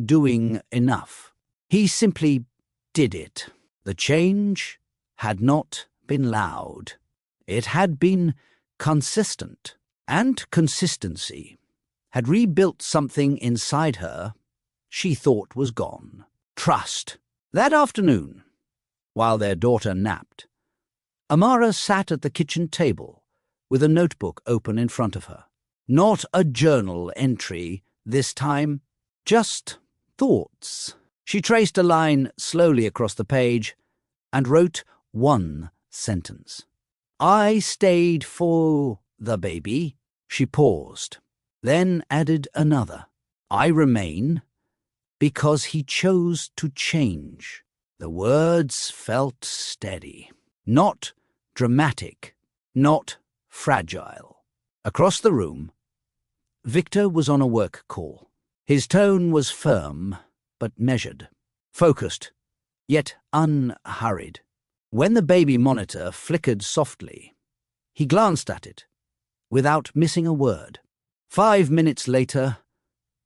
doing enough. He simply did it. The change had not been loud. It had been consistent, and consistency had rebuilt something inside her she thought was gone. Trust. That afternoon, while their daughter napped, Amara sat at the kitchen table with a notebook open in front of her. Not a journal entry this time, just thoughts. She traced a line slowly across the page and wrote one sentence. "I stayed for the baby." She paused, then added another. "I remain because he chose to change." The words felt steady, not dramatic, not fragile. Across the room, Viktor was on a work call. His tone was firm but measured, focused, yet unhurried. When the baby monitor flickered softly, he glanced at it without missing a word. 5 minutes later,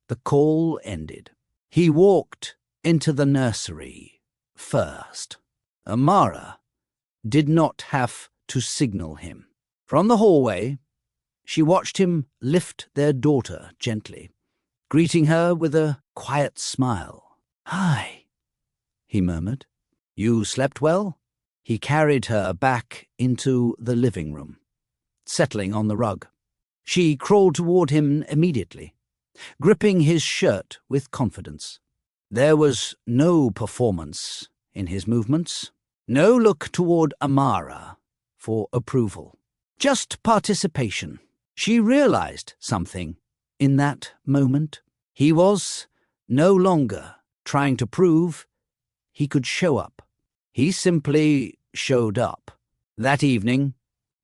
the call ended. He walked into the nursery first. Amara did not have to signal him. From the hallway, she watched him lift their daughter gently, greeting her with a quiet smile. "Hi," he murmured. "You slept well?" He carried her back into the living room, settling on the rug. She crawled toward him immediately, gripping his shirt with confidence. There was no performance in his movements, no look toward Amara for approval, just participation. She realized something in that moment. He was no longer trying to prove he could show up. He simply showed up. That evening,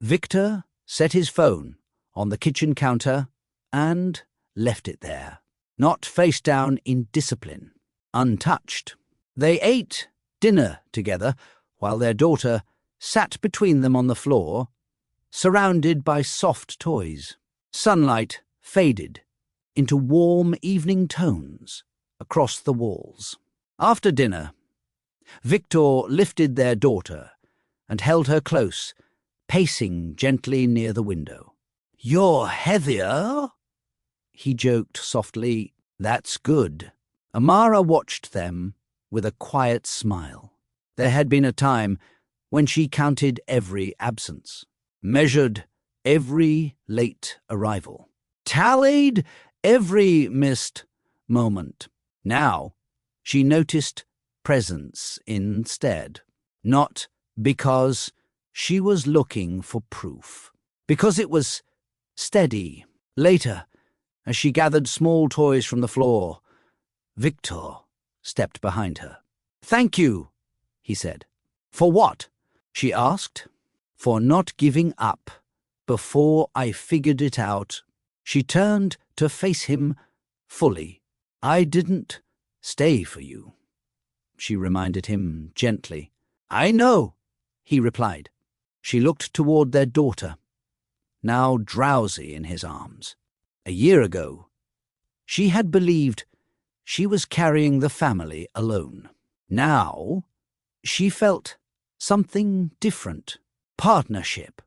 Viktor set his phone on the kitchen counter and left it there, not face down in discipline, untouched. They ate dinner together while their daughter sat between them on the floor, surrounded by soft toys. Sunlight faded into warm evening tones across the walls. After dinner, Viktor lifted their daughter and held her close, pacing gently near the window. "You're heavier," he joked softly. "That's good." Amara watched them with a quiet smile. There had been a time when she counted every absence, measured every late arrival, tallied every missed moment. Now she noticed presence instead, not because she was looking for proof, because it was steady. Later, as she gathered small toys from the floor, Viktor stepped behind her. "Thank you," he said. "For what?" she asked. "For not giving up before I figured it out." She turned to face him fully. "I didn't stay for you," she reminded him gently. "I know," he replied. She looked toward their daughter, now drowsy in his arms. A year ago, she had believed she was carrying the family alone. Now, she felt something different. Partnership.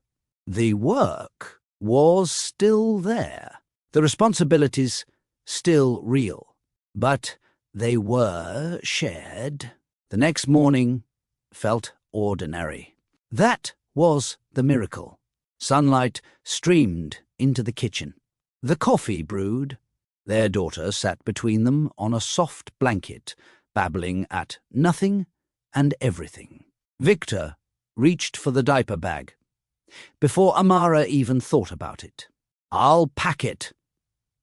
The work was still there. The responsibilities still real. But they were shared. The next morning felt ordinary. That was the miracle. Sunlight streamed into the kitchen. The coffee brewed. Their daughter sat between them on a soft blanket, babbling at nothing and everything. Viktor reached for the diaper bag before Amara even thought about it. "I'll pack it,"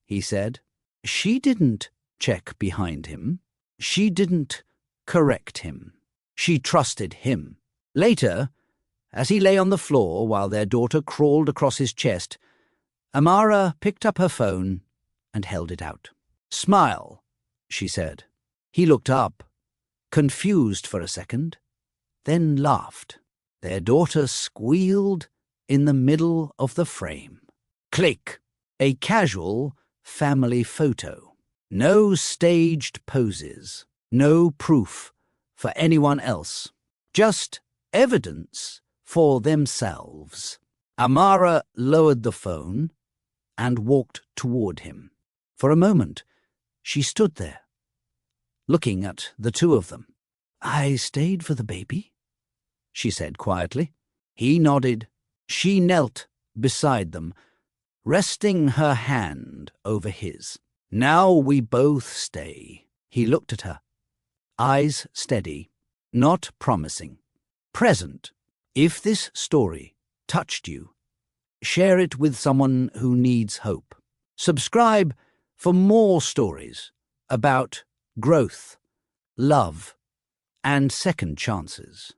he said. She didn't check behind him. She didn't correct him. She trusted him. Later, as he lay on the floor while their daughter crawled across his chest, Amara picked up her phone and held it out. "Smile," she said. He looked up, confused for a second, then laughed. Their daughter squealed in the middle of the frame. Click. A casual family photo. No staged poses. No proof for anyone else. Just evidence for themselves. Amara lowered the phone and walked toward him. For a moment, she stood there, looking at the two of them. "I stayed for the baby," she said quietly. He nodded. She knelt beside them, resting her hand over his. "Now we both stay." He looked at her, eyes steady, not promising, present. If this story touched you, share it with someone who needs hope. Subscribe for more stories about growth, love, and second chances.